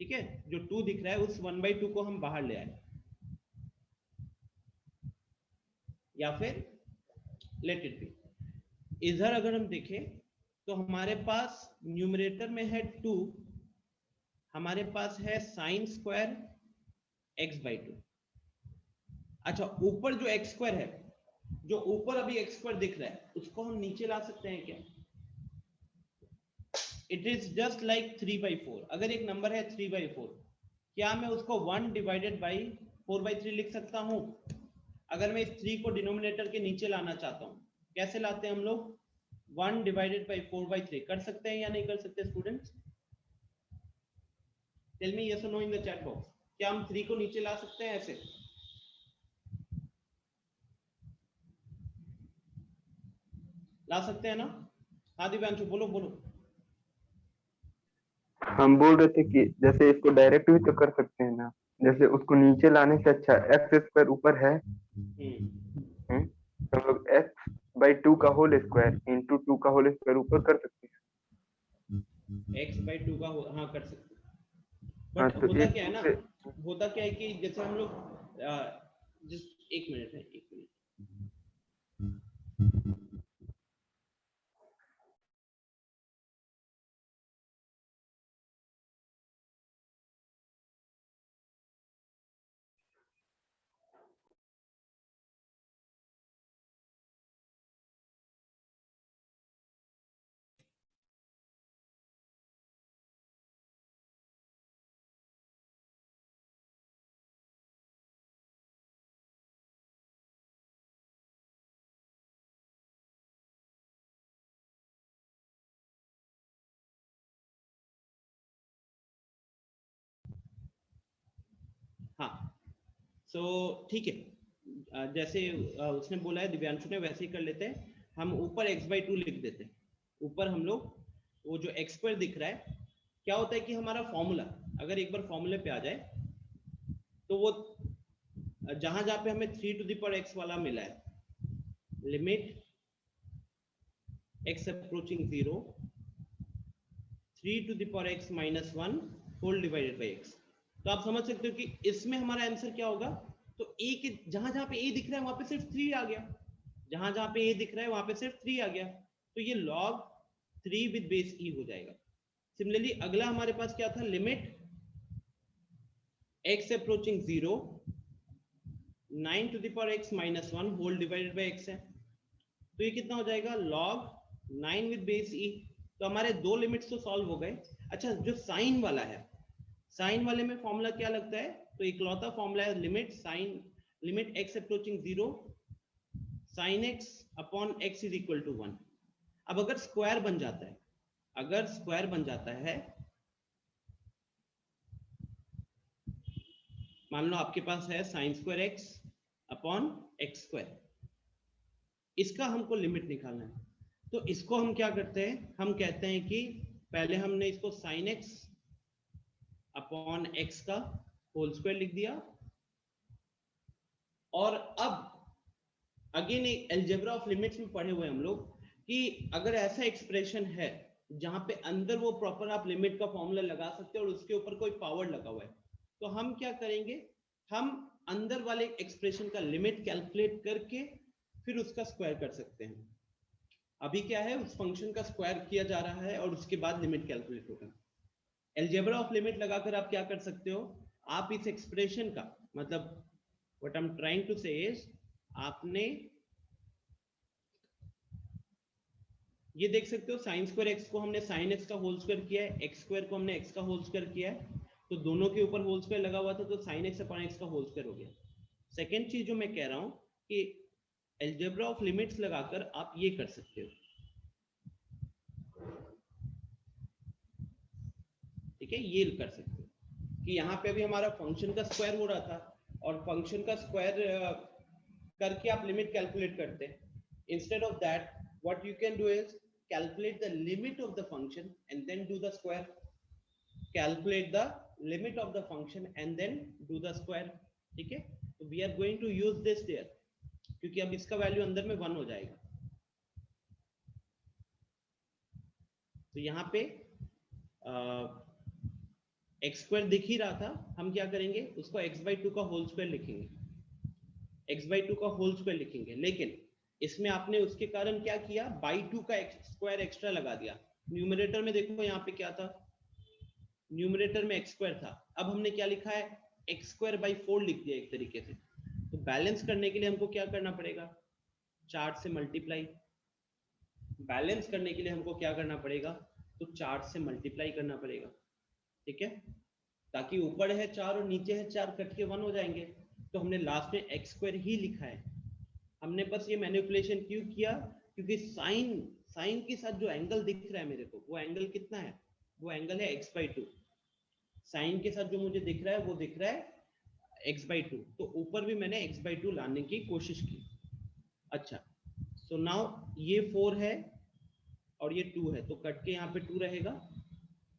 ठीक है, जो 2 दिख रहा है उस 1/2 को हम बाहर ले आए, या फिर लेट इट बी। इधर अगर हम देखें तो हमारे पास न्यूमरेटर में है 2, हमारे पास है साइन स्क्वायर x बाई 2। अच्छा, ऊपर जो x स्क्वायर है, जो ऊपर अभी x स्क्वायर दिख रहा है, उसको हम नीचे ला सकते हैं क्या? It is just like 3/4। अगर एक नंबर है 3/4, क्या मैं उसको 1 डिवाइडेड बाई 4/3 लिख सकता हूं? अगर मैं इस 3 को डिनोमिनेटर के नीचे लाना चाहता हूं, कैसे लाते हैं हम लोग? 1 डिवाइडेड बाई 4/3 कर सकते हैं या नहीं कर सकते स्टूडेंट्स? टेल मी यस और no in the chat box. क्या हम 3 को नीचे ला सकते हैं ऐसे? ला सकते हैं ना? हाँ दिव्यांशु, बोलो बोलो। हम बोल रहे थे कि जैसे इसको डायरेक्ट भी तो कर सकते हैं ना, जैसे उसको नीचे लाने से अच्छा एक्स स्क्वायर ऊपर है, तो हम लोग एक्स बाई 2 का होल स्क्वायर इंटू 2 का होल स्क्वायर ऊपर कर सकते हैं। x बाई 2 का हाँ कर सकते हैं, हाँ, बट तो होता क्या है ना, होता क्या है कि जैसे हम लोग जस्ट एक मिनट है, एक मिनट। हाँ, सो ठीक है, जैसे उसने बोला है दिव्यांशु ने, वैसे ही कर लेते हैं। हम ऊपर x बाई 2 लिख देते हैं, ऊपर हम लोग वो जो x स्क्वायर दिख रहा है, क्या होता है कि हमारा फॉर्मूला अगर एक बार फॉर्मूले पे आ जाए तो वो जहां जहां पे हमें 3 टू द पावर x वाला मिला है, limit x approaching 0 3 to the power x minus 1 whole divided by x। तो आप समझ सकते हो कि इसमें हमारा आंसर क्या होगा। तो a के जहां जहां पे a दिख रहा है वहां पे सिर्फ 3 आ गया, जहां जहां पे a दिख रहा है वहां पे सिर्फ 3 आ गया, तो ये log 3 विद बेस e हो जाएगा। सिमिलरली अगला हमारे पास क्या था, limit x approaching 0 9 to the power x minus 1 whole divided by x है, तो ये कितना हो जाएगा, log 9 विद बेस e। तो हमारे दो लिमिट्स तो सॉल्व हो गए। अच्छा, जो साइन वाला है, साइन वाले में फॉर्मूला क्या लगता है, तो इकलौता फॉर्मूला है limit x approaching 0 sin x upon x is equal to 1। अब अगर स्क्वायर बन जाता है, अगर स्क्वायर बन जाता है, मान लो आपके पास है sine square x upon x square, इसका हमको लिमिट निकालना है। तो इसको हम क्या करते हैं, हम कहते हैं कि पहले हमने इसको साइन x अपॉन x का होल स्क्वायर लिख दिया, और अब अगेन अलजेब्रा ऑफ लिमिट्स में पढ़े हुए हम लोग कि अगर ऐसा एक्सप्रेशन है जहां पे अंदर वो प्रॉपर आप लिमिट का फॉर्मूला लगा सकते हो और उसके ऊपर कोई पावर लगा हुआ है, तो हम क्या करेंगे, हम अंदर वाले एक्सप्रेशन का लिमिट कैलकुलेट करके फिर उसका स्क्वायर कर सकते हैं। अभी क्या है, उस फंक्शन का स्क्वायर किया जा रहा है और उसके बाद लिमिट कैलकुलेट होगा। अलजेब्रा ऑफ लिमिट लगाकर आप क्या कर सकते हो, आप इस एक्सप्रेशन का मतलब what I am trying to say is, आपने ये देख सकते हो साइन स्क्वायर एक्स को हमने साइन एक्स का होल स्क्वायर किया है, एक्स स्क्वायर को हमने एक्स का होल स्क्वायर किया है, तो दोनों के ऊपर होल स्क्वायर लगा हुआ था, तो साइन एक्स अपॉन एक्स का होल स्क्वायर हो गया। सेकेंड चीज जो मैं कह रहा हूं कि अलजेब्रा ऑफ लिमिट्स लगाकर आप ये कर सकते हो, ठीक है, ये कर सकते हो कि यहाँ पे अभी हमारा फंक्शन का स्क्वायर हो रहा था और फंक्शन का स्क्वायर करके आप लिमिट कैलकुलेट करते हैं। Instead of that what you can do is calculate the limit of the function and then do the square, calculate the limit of the function and then do the square, ठीक है। तो we are going to use this there क्योंकि अब इसका value अंदर में 1 हो जाएगा। तो यहाँ पे एक्स स्क्वायर दिख ही रहा था, हम क्या करेंगे, उसको x/2 का होल स्क्वायर लिखेंगे, x/2 का होल स्क्वायर लिखेंगे, लेकिन इसमें आपने उसके कारण क्या किया, बाई 2 का स्क्वायर एक्स्ट्रा लगा दिया। न्यूमरेटर में देखो यहाँ पे क्या था, न्यूमरेटर में एक्स स्क्वायर था, अब हमने क्या लिखा है, एक्स स्क्वायर बाई 4 लिख दिया एक तरीके से। तो बैलेंस करने के लिए हमको क्या करना पड़ेगा, 4 से मल्टीप्लाई, बैलेंस करने के लिए हमको क्या करना पड़ेगा, तो 4 से मल्टीप्लाई करना पड़ेगा, ठीक है, ताकि ऊपर है 4 और नीचे है 4, कट के 1 हो जाएंगे। तो हमने लास्ट में एक्स स्क्वायर ही लिखा है। हमने बस ये मैनिपुलेशन क्यों किया, क्योंकि साइन के साथ जो एंगल दिख रहा है मेरे को, वो एंगल कितना है, वो एंगल है x/2। साइन के साथ जो मुझे दिख रहा है वो दिख रहा है x/2, तो ऊपर भी मैंने x/2 लाने की कोशिश की। अच्छा, सो नाउ ये 4 है और ये 2 है, तो कट के यहाँ पे 2 रहेगा,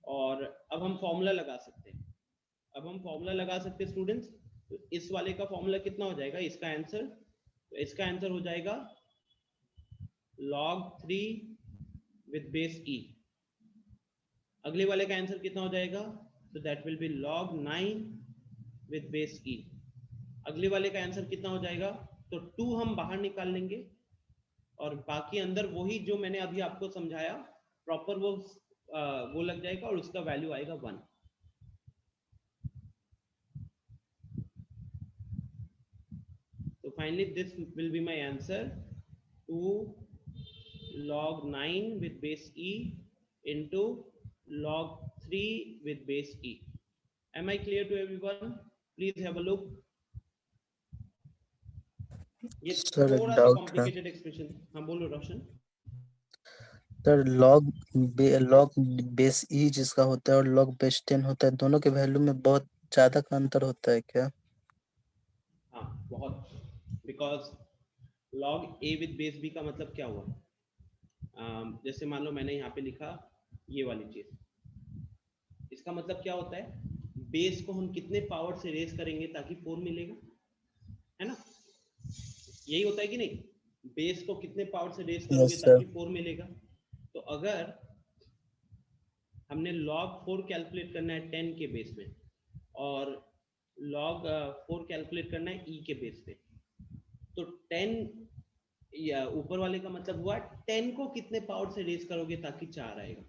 और अब हम फॉर्मूला लगा सकते हैं। अब हम फॉर्मूला लगा सकते हैं स्टूडेंट्स, तो इस वाले का फॉर्मूला कितना हो जाएगा, इसका आंसर, तो इसका आंसर हो जाएगा log 3 विद बेस e। अगले वाले का आंसर कितना हो जाएगा, तो that will be log 9 with base e। अगले वाले का आंसर कितना हो जाएगा, तो 2 हम बाहर निकाल लेंगे और बाकी अंदर वही जो मैंने अभी आपको समझाया प्रॉपर वो लग जाएगा और उसका वैल्यू आएगा 1। So finally this will be my answer, 2 log 9 with base e into log 3 with base e. Am I clear to everyone? Please have a look. ये सर एक थोड़ा सा डाउट है कॉम्प्लिकेटेड एक्सप्रेशन, हाँ बोलो रोशन। सर, लॉग बेस ई जिसका होता है और लॉग बेस 10 होता है, दोनों के वैल्यू में बहुत ज्यादा का अंतर होता है क्या? हाँ बहुत, because log a with base b का मतलब क्या हुआ, जैसे मान लो मैंने यहाँ पे लिखा ये वाली चीज, इसका मतलब क्या होता है, बेस को हम कितने पावर से रेज करेंगे ताकि 4 मिलेगा, है ना? यही होता है कि नहीं? बेस को कितने पावर से रेज यस करोगे सर। ताकि 4 मिलेगा। तो अगर हमने log 4 कैलकुलेट करना है 10 के बेस में और log 4 कैलकुलेट करना है e के बेस पे, तो 10 या ऊपर वाले का मतलब हुआ 10 को कितने पावर से रेज करोगे ताकि 4 आएगा,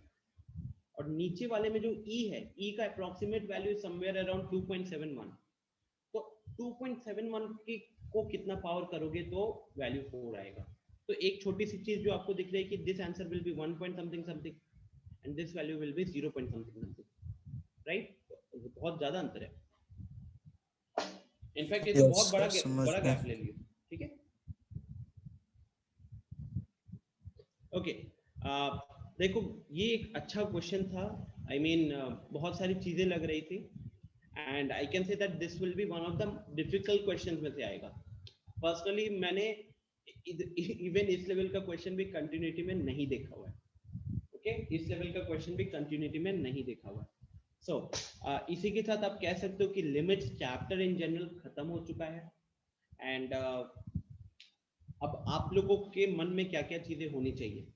और नीचे वाले में जो e है, e का अप्रोक्सीमेट वैल्यू समवेयर अराउंड 2.71, तो 2.71 की को कितना पावर करोगे तो वैल्यू 4 आएगा। तो एक छोटी सी चीज जो आपको दिख रही है कि this answer will be 1 point something something and this value will be 0 point something something, right? बहुत ज्यादा अंतर है। इनफैक्ट ये तो यस बहुत सर, समझ बड़ा गए। गैप ले लियो, ठीक है? ओके, देखो ये एक अच्छा क्वेश्चन था। आई मीन बहुत सारी चीजें लग रही थी and I can say that this will be one of the difficult questions में से आएगा। पर्सनली मैंने इवन इस लेवल का क्वेश्चन भी कंटिन्यूटी में नहीं देखा हुआ है। ओके, इस लेवल का क्वेश्चन भी कंटिन्यूटी में नहीं देखा हुआ है। सो इसी के साथ आप कह सकते हो कि लिमिट्स चैप्टर इन जनरल खत्म हो चुका है एंड अब आप लोगों के मन में क्या क्या चीजें होनी चाहिए,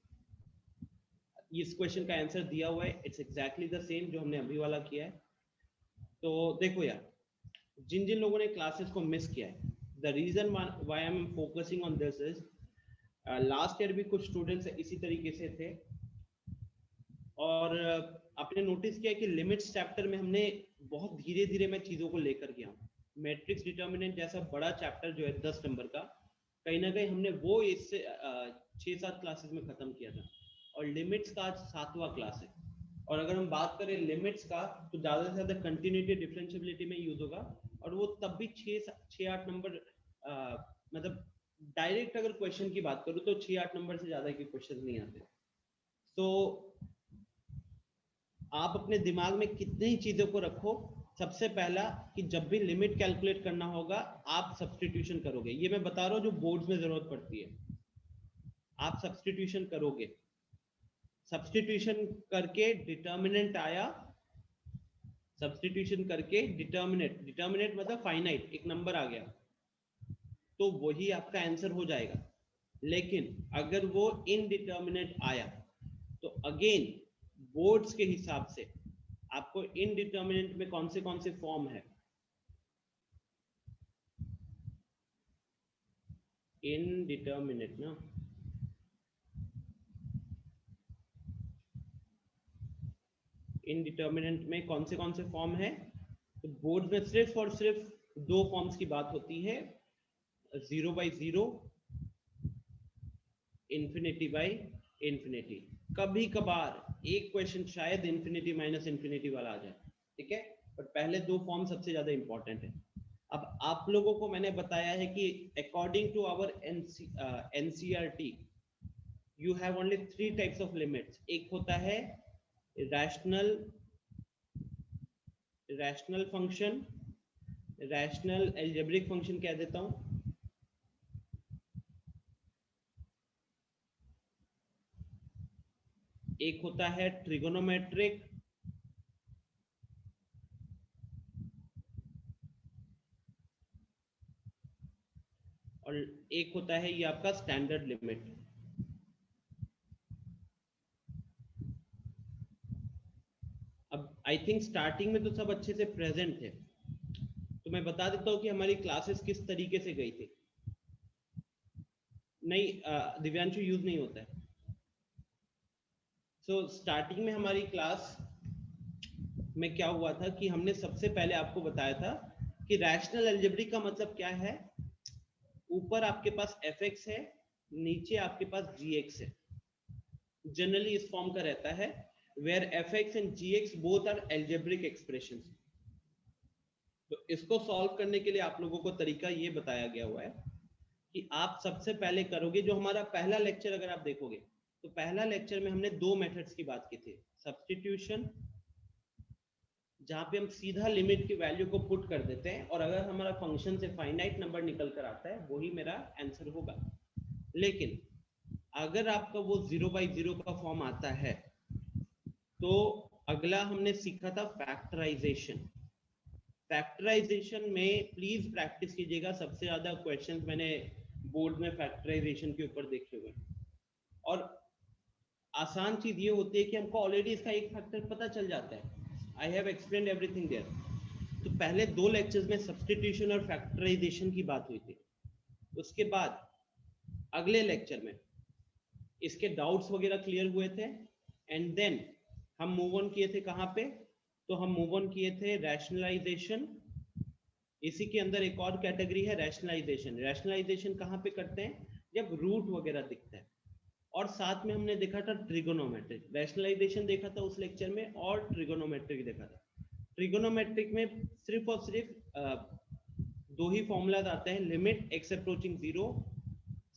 इस क्वेश्चन का आंसर दिया हुआ है। इट्स एग्जैक्टली द सेम जो हमने अभी वाला किया है। तो देखो यार, जिन जिन लोगों ने क्लासेस को मिस किया है, the reason why I am focusing on this is last year भी कुछ स्टूडेंट्स इसी तरीके से थे और आपने नोटिस किया कि लिमिट्स चैप्टर में हमने बहुत धीरे धीरे मैं चीजों को लेकर गया हूँ। मैट्रिक्स डिटर्मिनेंट जैसा बड़ा चैप्टर जो है 10 नंबर का, कहीं ना कहीं हमने वो इससे 6-7 क्लासेस में खत्म किया था और लिमिट्स का आज 7वां क्लास है। और अगर हम बात करें लिमिट्स का तो ज्यादा से ज्यादा कंटिन्यूटी डिफरेंशिएबिलिटी में यूज होगा और वो तब भी 6-8 नंबर, मतलब डायरेक्ट अगर क्वेश्चन की बात करूँ तो 6-8 नंबर से ज्यादा के क्वेश्चन नहीं आते। तो आप अपने दिमाग में कितनी चीजों को रखो। सबसे पहला कि जब भी लिमिट कैलकुलेट करना होगा आप सब्स्टिट्यूशन करोगे। ये मैं बता रहा हूँ जो बोर्ड्स में जरूरत पड़ती है, आप सब्स्टिट्यूशन करोगे। सब्स्टिट्यूशन करके डिटर्मिनेंट आया, सब्स्टिट्यूशन करके डिटर्मिनेंट मतलब फाइनाइट एक नंबर आ गया, तो वही आपका आंसर हो जाएगा। लेकिन अगर वो इनडिटर्मिनेट आया तो अगेन बोर्ड्स के हिसाब से आपको इनडिटर्मिनेट में कौन से फॉर्म है, इनडिटर्मिनेट ना, इनडिटर्मिनेट में कौन से फॉर्म है, तो बोर्ड में सिर्फ और सिर्फ 2 फॉर्म्स की बात होती है, 0/0, इंफिनिटी बाय इंफिनिटी। कभी कभार एक क्वेश्चन शायद इंफिनिटी माइनस इंफिनिटी वाला आ जाए, ठीक है, पर पहले 2 फॉर्म सबसे ज्यादा इंपॉर्टेंट है। अब आप लोगों को मैंने बताया है कि according to our NCERT you have only 3 types of limits. एक होता है rational function, rational algebraic function कह देता हूं, एक होता है ट्रिगोनोमेट्रिक, और एक होता है ये आपका स्टैंडर्ड लिमिट। अब आई थिंक स्टार्टिंग में तो सब अच्छे से प्रेजेंट थे, तो मैं बता देता हूँ कि हमारी क्लासेस किस तरीके से गई थी। नहीं, दिव्यांशु यूज नहीं होता है। सो स्टार्टिंग में हमारी क्लास में क्या हुआ था कि हमने सबसे पहले आपको बताया था कि रैशनल अलजेब्रिक का मतलब क्या है। ऊपर आपके पास fx है, नीचे आपके पास gx है। जनरली इस फॉर्म का रहता है where fx and gx both are algebraic expressions। तो इसको सॉल्व करने के लिए आप लोगों को तरीका ये बताया गया हुआ है कि आप सबसे पहले करोगे, जो हमारा पहला लेक्चर अगर आप देखोगे तो पहला लेक्चर में हमने 2 मेथड्स की बात की थी। सब्स्टिट्यूशन, जहां पे हम सीधा लिमिट की वैल्यू को पुट कर देते हैं और अगर हमारा फंक्शन से फाइनाइट नंबर निकल कर आता है वही मेरा आंसर होगा। लेकिन अगर आपका वो 0/0 का फॉर्म आता है तो अगला हमने सीखा था फैक्टराइजेशन। फैक्टराइजेशन में प्लीज प्रैक्टिस कीजिएगा, सबसे ज्यादा क्वेश्चंस मैंने बोर्ड में फैक्टराइजेशन के ऊपर देखे हुए। और आसान चीज ये होती है कि हमको ऑलरेडी इसका एक फैक्टर पता चल जाता है। I have explained everything there. तो पहले 2 लेक्चर्स में सब्स्टिट्यूशन और फैक्टराइजेशन की बात हुई थी। उसके बाद अगले लेक्चर में इसके डाउट्स वगैरह क्लियर हुए थे, एंड देन हम मूव ऑन किए थे कहाँ पे, तो हम मूव ऑन किए थे रैशनलाइजेशन। इसी के अंदर एक और कैटेगरी है रैशनलाइजेशन। रैशनलाइजेशन कहाँ पे करते हैं, जब रूट वगैरह दिखता है। और साथ में हमने देखा था ट्रिगोनोमेट्रिक। रैशनलाइजेशन देखा था उस लेक्चर में, और ट्रिगोनोमेट्रिक देखा था। ट्रिगोनोमेट्रिक में सिर्फ और सिर्फ 2 ही फॉर्मूलाज आते हैं, limit x approaching 0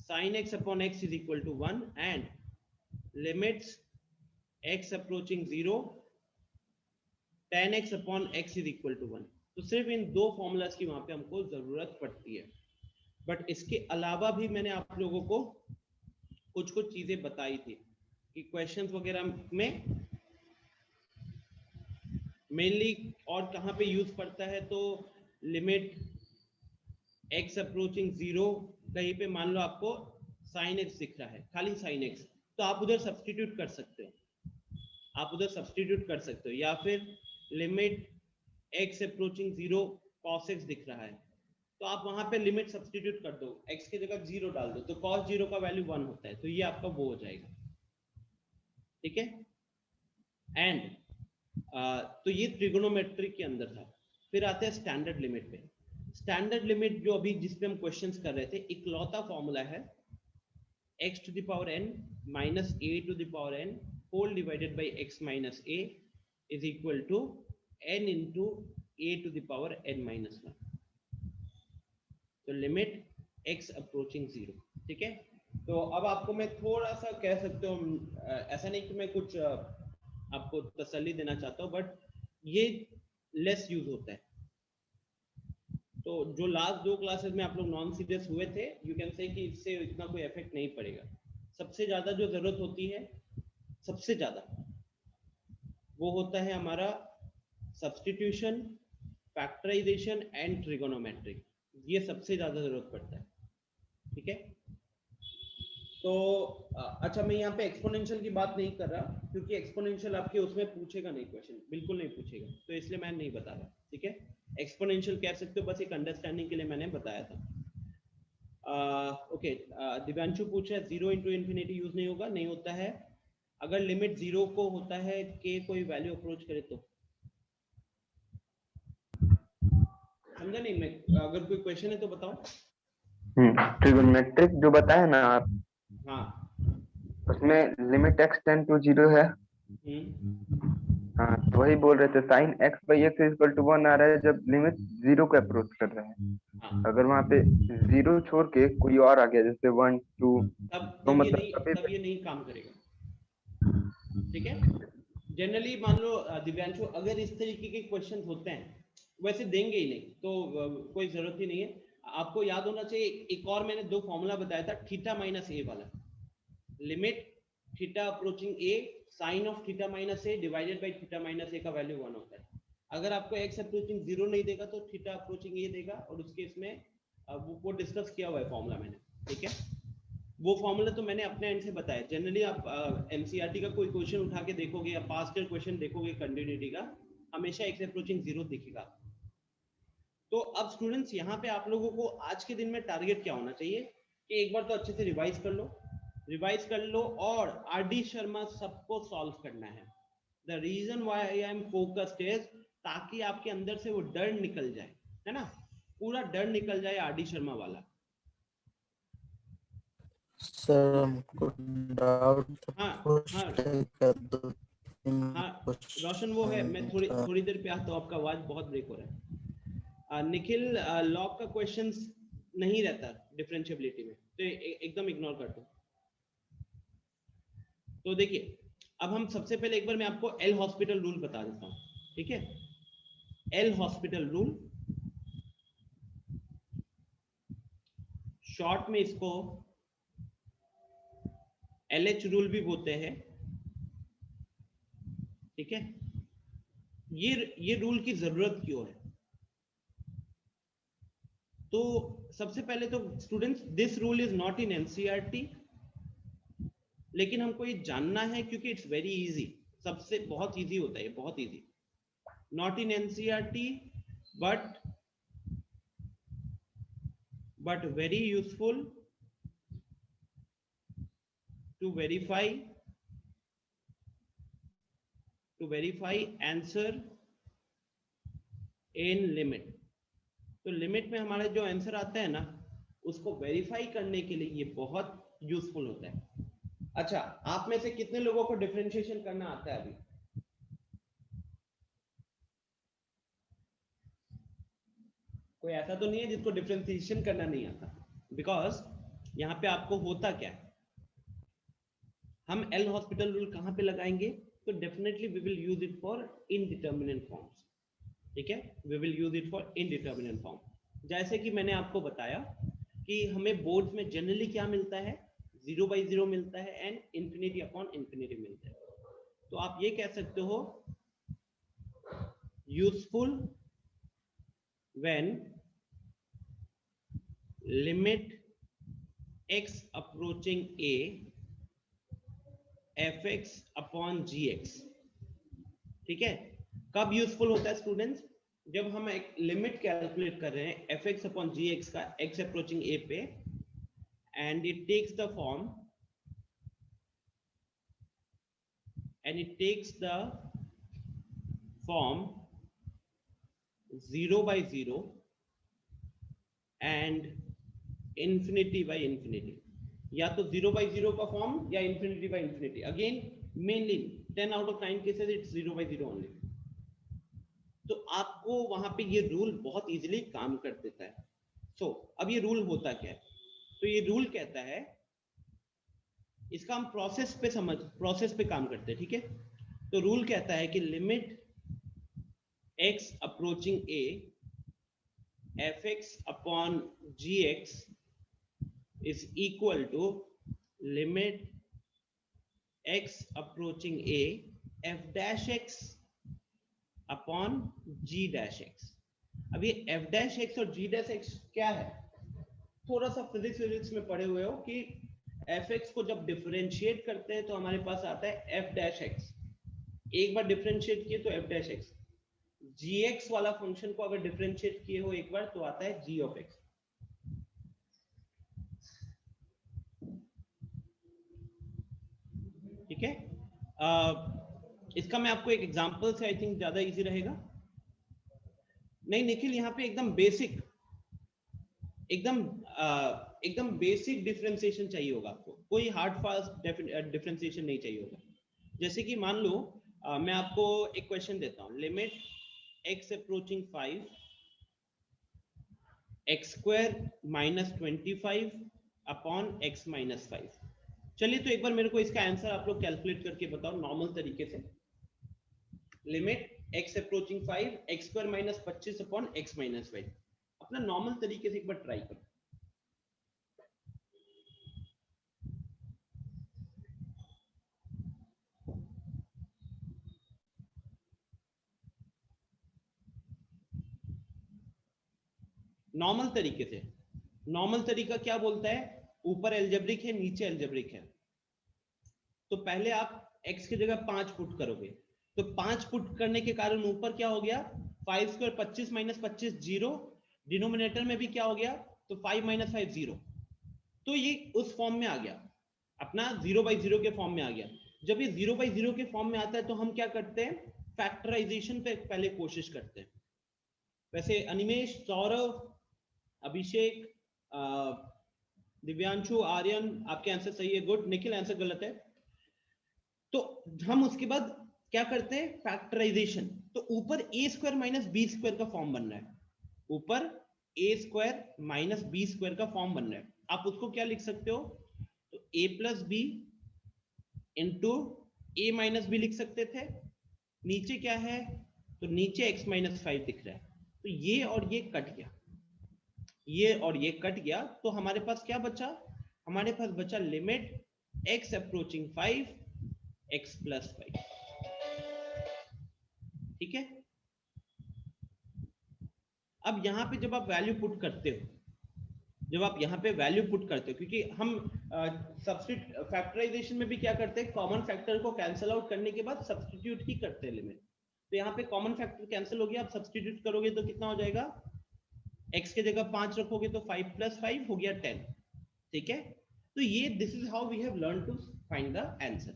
sin x upon x is equal to 1 and limits x approaching 0 tan x upon x is equal to 1। तो सिर्फ इन 2 फॉर्मूलाज की वहां पे हमको जरूरत पड़ती है। बट इसके अलावा भी मैंने आप लोगों को कुछ कुछ चीजें बताई थी कि क्वेश्चंस वगैरह में मेनली और कहाँ पे यूज पड़ता है, तो लिमिट x अप्रोचिंग 0, कहीं पे मान लो आपको sin x दिख रहा है, खाली sin x, तो आप उधर सब्स्टिट्यूट कर सकते हो, या फिर limit x approaching 0 cos x दिख रहा है, तो आप वहां पे लिमिट सब्स्टिट्यूट कर दो, x की जगह 0 डाल दो, तो cos 0 का वैल्यू 1 होता है, तो ये आपका वो हो जाएगा। ठीक है, एंड तो ये ट्रिगोनोमेट्रिक के अंदर था। फिर आते हैं स्टैंडर्ड लिमिट पे। स्टैंडर्ड लिमिट जो अभी जिस पे हम क्वेश्चंस कर रहे थे, इकलौता फॉर्मूला है x to the power n minus a to the power n whole divided by x minus a is equal to n into a to the power n minus 1। तो लिमिट x अप्रोचिंग 0। ठीक है, तो अब आपको मैं थोड़ा सा कह सकते हो, ऐसा नहीं कि मैं कुछ आपको तसल्ली देना चाहता हूँ, बट ये लेस यूज होता है। तो जो लास्ट 2 क्लासेस में आप लोग नॉन सीरियस हुए थे, यू कैन से कि इससे इतना कोई इफेक्ट नहीं पड़ेगा। सबसे ज्यादा जो जरूरत होती है, सबसे ज्यादा वो होता है हमारा सब्स्टिट्यूशन, फैक्टराइजेशन एंड ट्रिगोनोमेट्रिक। ये सबसे ज्यादा जरूरत पड़ता है। ठीक है, तो अच्छा, मैं यहाँ पे एक्सपोनेंशियल की बात नहीं कर रहा, क्योंकि एक्सपोनेंशियल आपके उसमें पूछेगा नहीं, क्वेश्चन बिल्कुल नहीं पूछेगा, तो इसलिए मैं नहीं बता रहा। ठीक है, एक्सपोनेंशियल कह सकते हो, बस एक अंडरस्टैंडिंग के लिए मैंने बताया था। ओके, दिव्यांशु पूछा 0 into infinity यूज नहीं होगा, नहीं होता है। अगर लिमिट 0 को होता है के कोई वैल्यू अप्रोच करे तो, समझा नहीं मैं? अगर कोई क्वेश्चन है तो बताओ। ट्रिगोनोमेट्रिक जो बताया ना आप, हाँ, उसमें लिमिट x टेंड टू 0 है। हाँ, तो वही बोल रहे थे, sin x by x equal to 1 आ रहा है जब लिमिट 0 को अप्रोच कर रहा है। हाँ, अगर वहां पे 0 छोड़ के कोई और आ गया, जैसे 1 2, तो तब ये नहीं काम करेगा। ठीक है, जनरली मान लो दिव्यांशु, अगर इस तरीके के क्वेश्चन होते हैं, वैसे देंगे ही नहीं, तो कोई जरूरत ही नहीं है। आपको याद होना चाहिए, एक और मैंने 2 फॉर्मूला बताया था, थीटा माइनस ए वाला। Limit theta approaching A sine of theta minus A divided by theta minus A का वैल्यू 1 होता है। अगर आपको x अप्रोचिंग 0 नहीं देगा तो थीटा अप्रोचिंग ए देगा, और उसके इसमें वो डिस्कस किया हुआ है फॉर्मूला मैंने। ठीक है, वो फॉर्मूला तो मैंने अपने एंड से बताया। जनरली आप एमसीईआरटी का कोई क्वेश्चन उठा के देखोगे या पास्ट ईयर क्वेश्चन देखोगे कंटिन्यूटी का, हमेशा x अप्रोचिंग 0 दिखेगा। तो अब स्टूडेंट्स, यहाँ पे आप लोगों को आज के दिन में टारगेट क्या होना चाहिए कि एक बार तो अच्छे से रिवाइज कर लो, और आरडी शर्मा सबको सॉल्व करना है। The reason why I am focused is ताकि आपके अंदर से वो डर निकल जाए, है ना, पूरा डर निकल जाए आरडी शर्मा वाला। सर हमको डाउट हाँ रोशन, वो है, मैं थोड़ी देर पे आता हूँ, आपका आवाज बहुत ब्रेक हो रहा है। निखिल, लॉग का क्वेश्चंस नहीं रहता डिफरेंशिएबिलिटी में, तो एकदम इग्नोर कर दो। तो देखिए, अब हम सबसे पहले एक बार मैं आपको एल हॉस्पिटल रूल बता देता हूँ। ठीक है, एल हॉस्पिटल रूल, शॉर्ट में इसको एलएच रूल भी बोलते हैं। ठीक है, ये रूल की जरूरत क्यों है? तो सबसे पहले तो students this rule is not in NCERT, लेकिन हमको ये जानना है क्योंकि इट्स वेरी इजी, सबसे बहुत इजी होता है, बहुत easy, not in NCERT but very useful to verify answer in limit। तो लिमिट में हमारा जो आंसर आता है ना, उसको वेरीफाई करने के लिए ये बहुत यूजफुल होता है। अच्छा, आप में से कितने लोगों को डिफरेंशिएशन करना आता है अभी? कोई ऐसा तो नहीं है जिसको डिफरेंशिएशन करना नहीं आता? बिकॉज यहाँ पे आपको होता क्या है, हम एल हॉस्पिटल रूल कहाँ पे लगाएंगे? तो definitely we will use it for indeterminate forms, ठीक है, we will use it for indeterminate form. जैसे कि मैंने आपको बताया कि हमें बोर्ड्स में जनरली क्या मिलता है, 0/0 मिलता है एंड इंफिनिटी अपॉन इंफिनिटी मिलता है। तो आप ये कह सकते हो useful when limit x approaching a fx upon gx, ठीक है। कब यूजफुल होता है स्टूडेंट्स? जब हम एक लिमिट कैलकुलेट कर रहे हैं fx upon gx का x approaching a पे, and it takes the form form 0/0 and infinity by infinity, या तो 0/0 का फॉर्म या infinity by infinity। Again mainly 10 out of 9 cases it's 0/0 only. तो आपको वहां पे ये रूल बहुत इजीली काम कर देता है। सो अब ये रूल होता क्या है? तो ये रूल कहता है, इसका हम प्रोसेस पे काम करते हैं, ठीक है। तो रूल कहता है कि limit x approaching a fx upon gx is equal to limit x approaching a f dash x upon g dash x। अब ये f dash x और g dash x क्या है? थोड़ा सा फिजिक्स में पढ़े हुए हो कि fx को जब डिफरेंशिएट करते हैं तो हमारे पास आता है f dash x, एक बार डिफरेंशिएट किए तो f dash x, gx वाला फंक्शन को अगर डिफरेंशिएट किए हो एक बार तो आता है g of x, ठीक है। इसका मैं आपको एक एग्जांपल से, आई थिंक ज्यादा इजी रहेगा। नहीं निखिल, यहाँ पे एकदम बेसिक, एकदम बेसिक डिफरेंशिएशन चाहिए होगा आपको, कोई हार्ड फास्ट डिफरेंशिएशन नहीं चाहिए होगा। जैसे कि मान लो मैं आपको एक क्वेश्चन देता हूँ, limit x approaching 5 x square minus 25 upon x minus 5। चलिए तो एक बार मेरे को इसका आंसर आप लोग कैलकुलेट करके बताओ नॉर्मल तरीके से। Limit x approaching 5 x square minus 25 upon x minus 5, अपना नॉर्मल तरीके से एक बार ट्राई करो। नॉर्मल तरीके से, नॉर्मल तरीका क्या बोलता है? ऊपर एल्जेब्रिक है, नीचे एल्जेब्रिक है। तो पहले आप x की जगह 5 पुट करोगे, तो 5 पुट करने के कारण ऊपर क्या हो गया? 5 स्क्वायर 25 माइनस 25 0, डिनोमिनेटर में भी क्या हो गया? तो 5 माइनस 5 0। तो ये उस फॉर्म में आ गया, अपना 0/0 के फॉर्म में आ गया। जब ये 0/0 के फॉर्म में आता है तो हम क्या करते हैं? फैक्टराइजेशन पे पहले कोशिश करते हैं। वैसे अनिमेश, सौरभ, अभिषेक, दिव्यांशु, आर्यन, आपके आंसर सही है, गुड। निखिल आंसर गलत है। तो हम उसके बाद क्या करते हैं? फैक्टराइजेशन। तो ऊपर a square minus b square का फॉर्म बन रहा है, ऊपर a square minus b square का फॉर्म बन रहा है। आप उसको क्या लिख सकते हो? तो a plus b into a minus b लिख सकते थे। नीचे क्या है? तो नीचे x माइनस 5 दिख रहा है। तो ये और ये कट गया, ये और ये कट गया, तो हमारे पास क्या बचा? हमारे पास बचा limit x approaching 5 x plus 5, ठीक है। अब यहां पे जब आप वैल्यू पुट करते हो जब आप यहाँ पे वैल्यू पुट करते हो, क्योंकि हम सब्स्टिट्यूट फैक्टराइजेशन में भी क्या करते हैं, कॉमन फैक्टर को कैंसिल आउट करने के बाद सब्स्टिट्यूट ही करते हैं लिमिट। तो यहाँ पे कॉमन फैक्टर कैंसिल हो गया, आप सब्स्टिट्यूट करोगे तो कितना हो जाएगा, x के जगह 5 रखोगे तो 5 + 5 हो गया 10। ठीक है, तो ये this is how we have learn to find the answer.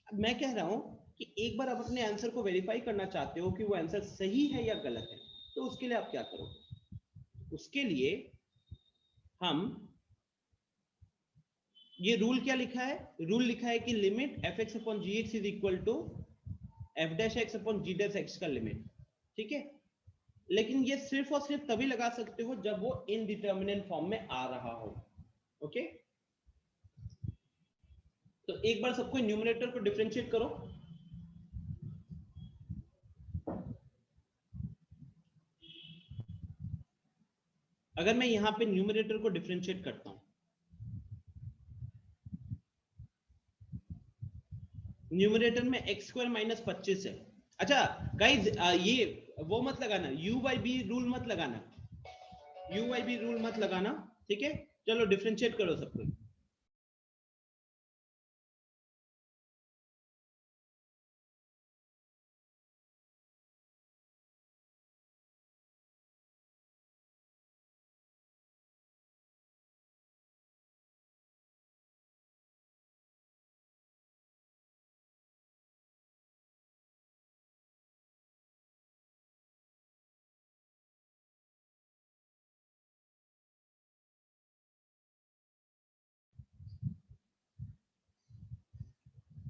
अब मैं कह रहा हूं कि एक बार आप अपने आंसर को वेरीफाई करना चाहते हो कि वो आंसर सही है या गलत है, तो उसके लिए आप क्या करोगे, उसके लिए हम ये रूल क्या लिखा है, रूल लिखा है कि limit f(x/gx) is equal to f'(x/g'(x) का लिमिट। ठीक है, लेकिन ये सिर्फ और सिर्फ तभी लगा सकते हो जब वो इनडिटर्मिनेट फॉर्म में आ रहा हो। ओके, तो एक बार सबको न्यूमरेटर को डिफरेंशिएट करो। अगर मैं यहां पे न्यूमरेटर को डिफरेंशिएट करता हूं, न्यूमरेटर में x² - 25 है। अच्छा गाइज, ये वो मत लगाना, u/b रूल मत लगाना, u/b रूल मत लगाना। ठीक है, चलो डिफरेंशिएट करो सबको।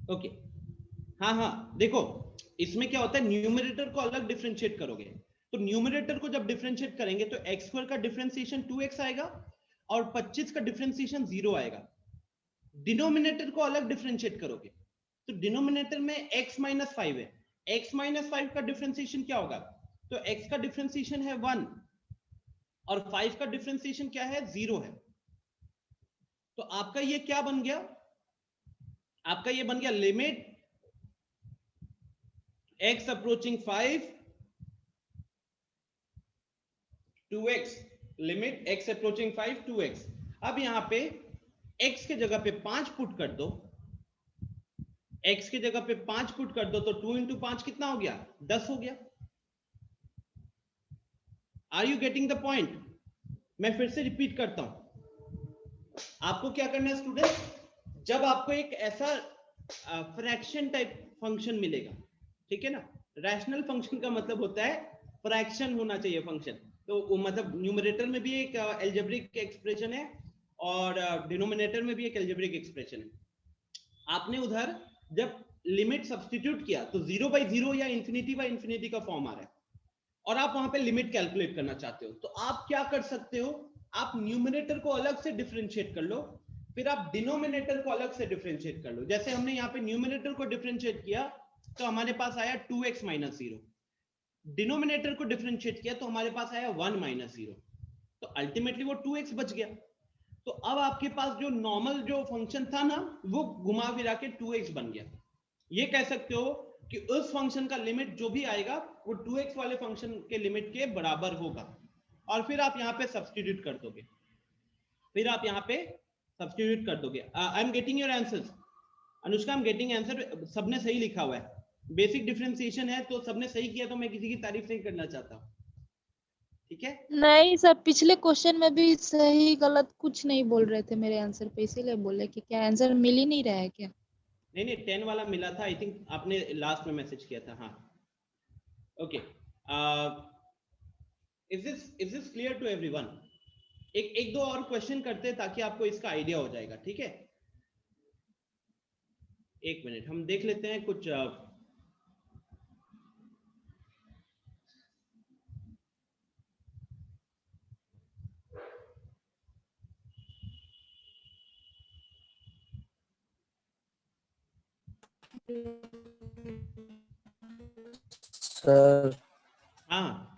ओके, हाँ हाँ, देखो इसमें क्या होता है, न्यूमरेटर को अलग डिफरेंशिएट करोगे, तो न्यूमरेटर को जब डिफरेंशिएट करेंगे तो x² का डिफरेंशिएशन 2x आएगा और 25 का डिफरेंशिएशन 0 आएगा। डिनोमिनेटर को अलग डिफरेंशिएट करोगे तो डिनोमिनेटर में x - 5 है, x - 5 का डिफरेंशिएशन क्या होगा, तो x का डिफरेंशिएशन है 1 और 5 का डिफरेंशिएशन क्या है, 0 है। तो आपका ये क्या बन गया, आपका ये बन गया limit x approaching 5 2x, limit x approaching 5 2x। अब यहां पे x के जगह पे 5 पुट कर दो, x के जगह पे 5 पुट कर दो, तो 2 × 5 कितना हो गया, 10 हो गया। Are you getting the point? मैं फिर से रिपीट करता हूं, आपको क्या करना है स्टूडेंट, जब आपको एक ऐसा फ्रैक्शन टाइप फंक्शन मिलेगा, ठीक है ना, रैशनल फंक्शन का मतलब होता है फ्रैक्शन होना चाहिए फंक्शन, तो मतलब न्यूमरेटर में भी एक अलजेब्रिक एक्सप्रेशन है और डिनोमिनेटर में भी एक अलजेब्रिक एक्सप्रेशन है। आपने उधर जब लिमिट सब्स्टिट्यूट किया तो 0/0 या ∞/∞ का फॉर्म आ रहा है और आप वहां पे लिमिट कैलकुलेट करना चाहते हो, तो आप क्या कर सकते हो, आप न्यूमरेटर को अलग से डिफरेंशिएट कर लो, फिर आप डिनोमिनेटर को अलग से डिफरेंशिएट कर लो। जैसे हमने यहाँ पे न्यूमरेटर को डिफरेंशिएट किया तो हमारे पास आया 2x - 0, डिनोमिनेटर को डिफरेंशिएट किया तो हमारे पास आया 1 - 0, तो अल्टीमेटली वो 2x बच गया। तो अब आपके पास जो नॉर्मल जो फंक्शन था ना, वो घुमा फिरा के 2x बन गया। ये कह सकते हो कि उस फंक्शन का लिमिट जो भी आएगा वो 2x वाले फंक्शन के लिमिट के बराबर होगा, और फिर आप यहाँ पे सब्स्टिट्यूट कर दोगे, फिर आप यहाँ पे सब्स्टिट्यूट कर दोगे। I am getting your answers Anushka, I am getting answer, सबने सही लिखा हुआ है, बेसिक डिफरेंशिएशन है तो सबने सही किया, तो मैं किसी की तारीफ नहीं करना चाहता हूँ। ठीक है, नहीं सर, पिछले क्वेश्चन में भी सही गलत कुछ नहीं बोल रहे थे मेरे आंसर पे, इसीलिए बोले कि क्या आंसर मिल ही नहीं रहा है क्या। नहीं नहीं 10 वाला मिला था, आई थिंक आपने लास्ट में मैसेज किया था। हाँ okay, is this clear to everyone? एक दो और क्वेश्चन करते हैं ताकि आपको इसका आइडिया हो जाएगा। ठीक है, एक मिनट हम देख लेते हैं कुछ सर हाँ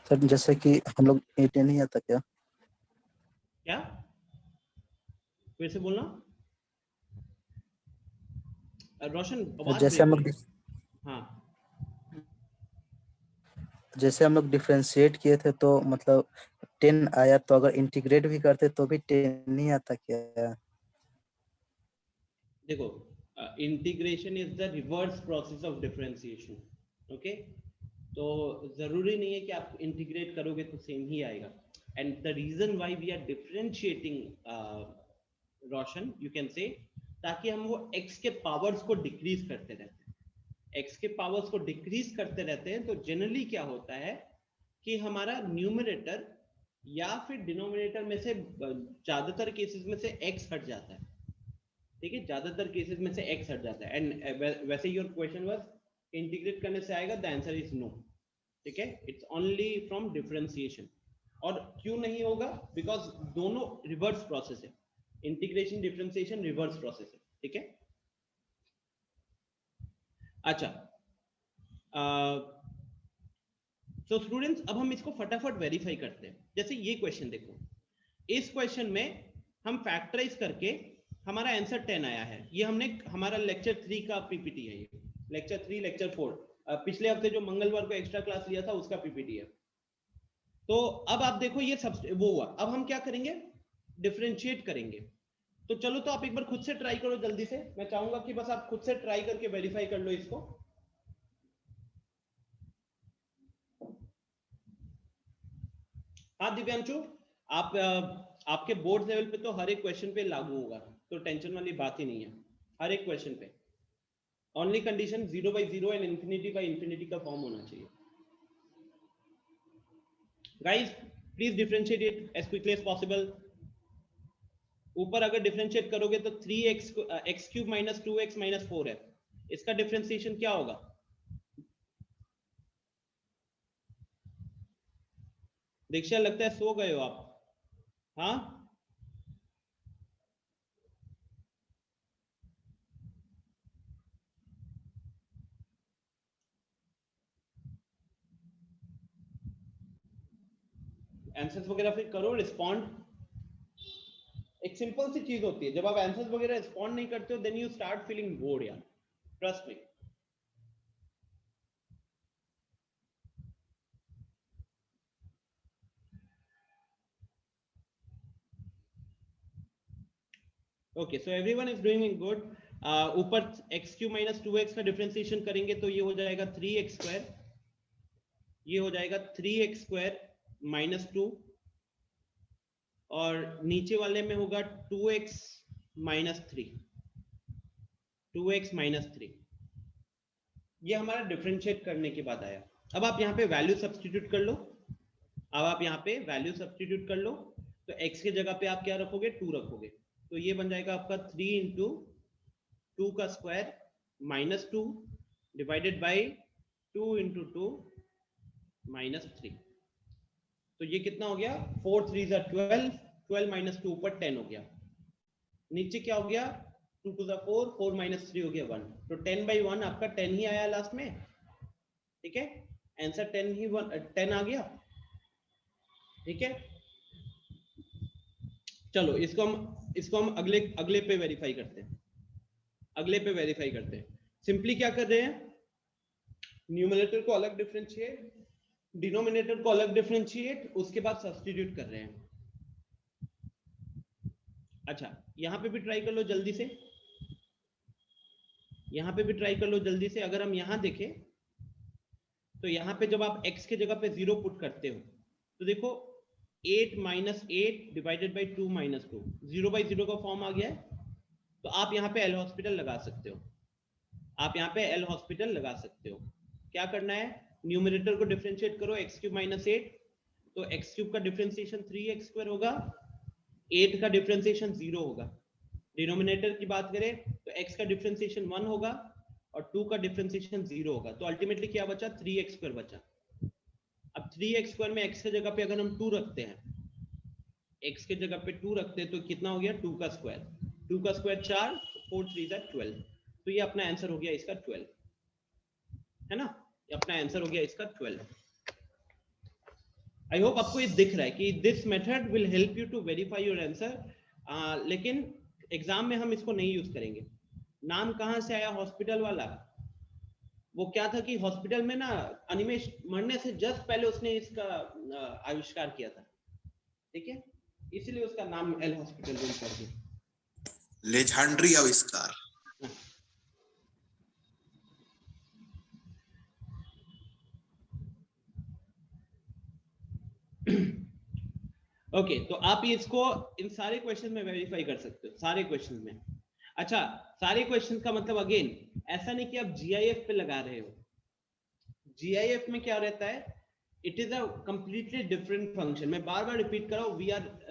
सर जैसे कि हम लोग 8 नहीं आता क्या? क्या, फिर से बोलना। रोशन तो आवाज जैसे हम ब्रेक लोग हो रही है। हाँ जैसे हम लोग डिफरेंशिएट किए थे तो मतलब 10 आया, तो अगर इंटीग्रेट भी करते तो भी 10 नहीं आता क्या? देखो, integration is the reverse process of differentiation, okay. तो जरूरी नहीं है कि आप इंटीग्रेट करोगे तो सेम ही आएगा। And the reason why we are differentiating रोशन, यू कैन से, ताकि हम वो x के पावर्स को डिक्रीज करते रहते हैं। x के पावर्स को डिक्रीज करते रहते हैं तो जनरली क्या होता है कि हमारा न्यूमरेटर या फिर डिनोमिनेटर में से ज्यादातर केसेस में से x हट जाता है, ठीक है, ज्यादातर केसेस में से x हट जाता है। एंड वैसे योर क्वेश्चन वाज इंटीग्रेट करने से आएगा, द आंसर इज नो, ठीक है, इट्स ओनली फ्रॉम डिफरेंशिएशन। और क्यों नहीं होगा? बिकॉज दोनों रिवर्स प्रोसेस है, इंटीग्रेशन डिफरेंशिएशन रिवर्स प्रोसेस है, ठीक है। अच्छा, तो स्टूडेंट्स अब हम इसको फटाफट वेरीफाई करते हैं। जैसे ये क्वेश्चन देखो, इस क्वेश्चन में हम फैक्टराइज करके हमारा आंसर 10 आया है। ये हमने हमारा लेक्चर 3 का पीपीटी है, ये लेक्चर 3 लेक्चर 4 पिछले हफ्ते जो मंगलवार को एक्स्ट्रा क्लास लिया था उसका पीपीटी है। तो अब आप देखो ये सब वो हुआ। अब हम क्या करेंगे? डिफरेंशिएट करेंगे। तो चलो, तो आप एक बार खुद से ट्राई करो जल्दी से। मैं चाहूंगा कि बस आप खुद से ट्राई करके वेरीफाई कर लो इसको। हाँ दिव्यांशु, आप आपके बोर्ड लेवल पे तो हर एक क्वेश्चन पे लागू होगा, तो टेंशन वाली बात ही नहीं है। हर एक क्वेश्चन पे ओनली कंडीशन 0/0 एंड इंफिनिटी का फॉर्म होना चाहिए। Guys please differentiate it as quickly as possible. ऊपर अगर डिफरेंशिएट करोगे तो 3x x³ - 2x - 4 है, इसका डिफरेंशिएशन क्या होगा? दीक्षा लगता है सो गए हो आप। हाँ आंसर्स वगैरह फिर करो, रिस्पॉन्ड। एक सिंपल सी चीज होती है, जब आप आंसर्स वगैरह रिस्पॉन्ड नहीं करते हो then you start feeling bored यार, trust me. Okay, so everyone is doing good. ऊपर x³ - 2x का डिफरेंशिएशन करेंगे तो ये हो जाएगा 3x², ये हो जाएगा 3x² - 2, और नीचे वाले में होगा 2x - 3, 2x - 3। ये हमारा डिफरेंशिएट करने के बाद आया। अब आप यहाँ पे वैल्यू सब्स्टिट्यूट कर लो। अब आप यहाँ पे वैल्यू सब्स्टिट्यूट कर लो, तो x के जगह पे आप क्या रखोगे? 2 रखोगे। तो ये बन जाएगा आपका 3 × 2 का स्क्वायर -2 डिवाइडेड बाय 2 × 2 -3। तो ये कितना हो गया? 4 3 = 12, 12 - 2 ऊपर 10 हो गया। नीचे क्या हो गया? 2 × 2 = 4, 4 - 3 हो गया 1। तो 10/1 आपका 10 ही आया लास्ट में, ठीक है। आंसर 10 आ गया, ठीक है। चलो इसको हम अगले पे वेरीफाई करते हैं। अगले पे वेरीफाई करते हैं। सिंपली क्या कर रहे हैं? न्यूमरेटर को अलग डिफरेंशिएट, डिनोमिनेटर को अलग डिफरेंशिएट, उसके बाद सब्स्टिट्यूट कर रहे हैं। अच्छा, यहां पे भी ट्राई कर लो जल्दी से, यहां पे भी ट्राई कर लो जल्दी से। अगर हम यहां देखें तो यहां पे जब आप x के जगह पे 0 पुट करते हो तो देखो 8 - 8 डिवाइडेड बाय 2 - 2, 0/0 का फॉर्म आ गया है। तो आप यहाँ पे एल हॉस्पिटल लगा सकते हो, आप यहाँ पे एल हॉस्पिटल लगा सकते हो। क्या करना है? न्यूमरेटर को डिफरेंशिएट करो, x³ - 8, तो x³ का डिफरेंशिएशन 3x² होगा, 8 का डिफरेंशिएशन 0 होगा। डिनोमिनेटर की बात करें तो x का डिफरेंशिएशन 1 होगा और 2 का डिफरेंशिएशन 0 होगा। तो अल्टीमेटली क्या बचा? 3x² बचा। अब 3x² में x के जगह पे अगर हम 2 रखते हैं, x के जगह पे 2 रखते हैं तो कितना हो गया? 2 का स्क्वायर, 2 का स्क्वायर 4, 4 3 = 12। तो ये अपना आंसर हो गया इसका 12, है ना। ये अपना आंसर हो गया इसका 12। आई होप आपको ये दिख रहा है कि this method will help you to verify your answer, लेकिन एग्जाम में हम इसको नहीं यूज करेंगे। नाम कहाँ से आया हॉस्पिटल वाला? वो क्या था कि हॉस्पिटल में ना अनिमेश मरने से जस्ट पहले उसने इसका आविष्कार किया था, ठीक है, इसलिए उसका नाम एल हॉस्पिटल रूम कर दिया। लेजेंडरी आविष्कार। ओके तो आप इसको इन सारे क्वेश्चन में वेरीफाई कर सकते हो, सारे क्वेश्चन में। अच्छा, सारे क्वेश्चन का मतलब अगेन ऐसा नहीं कि आप जीआईएफ पे लगा रहे हो। जीआईएफ में क्या रहता है, it is a completely different function. मैं बार बार रिपीट कर रहा हूं,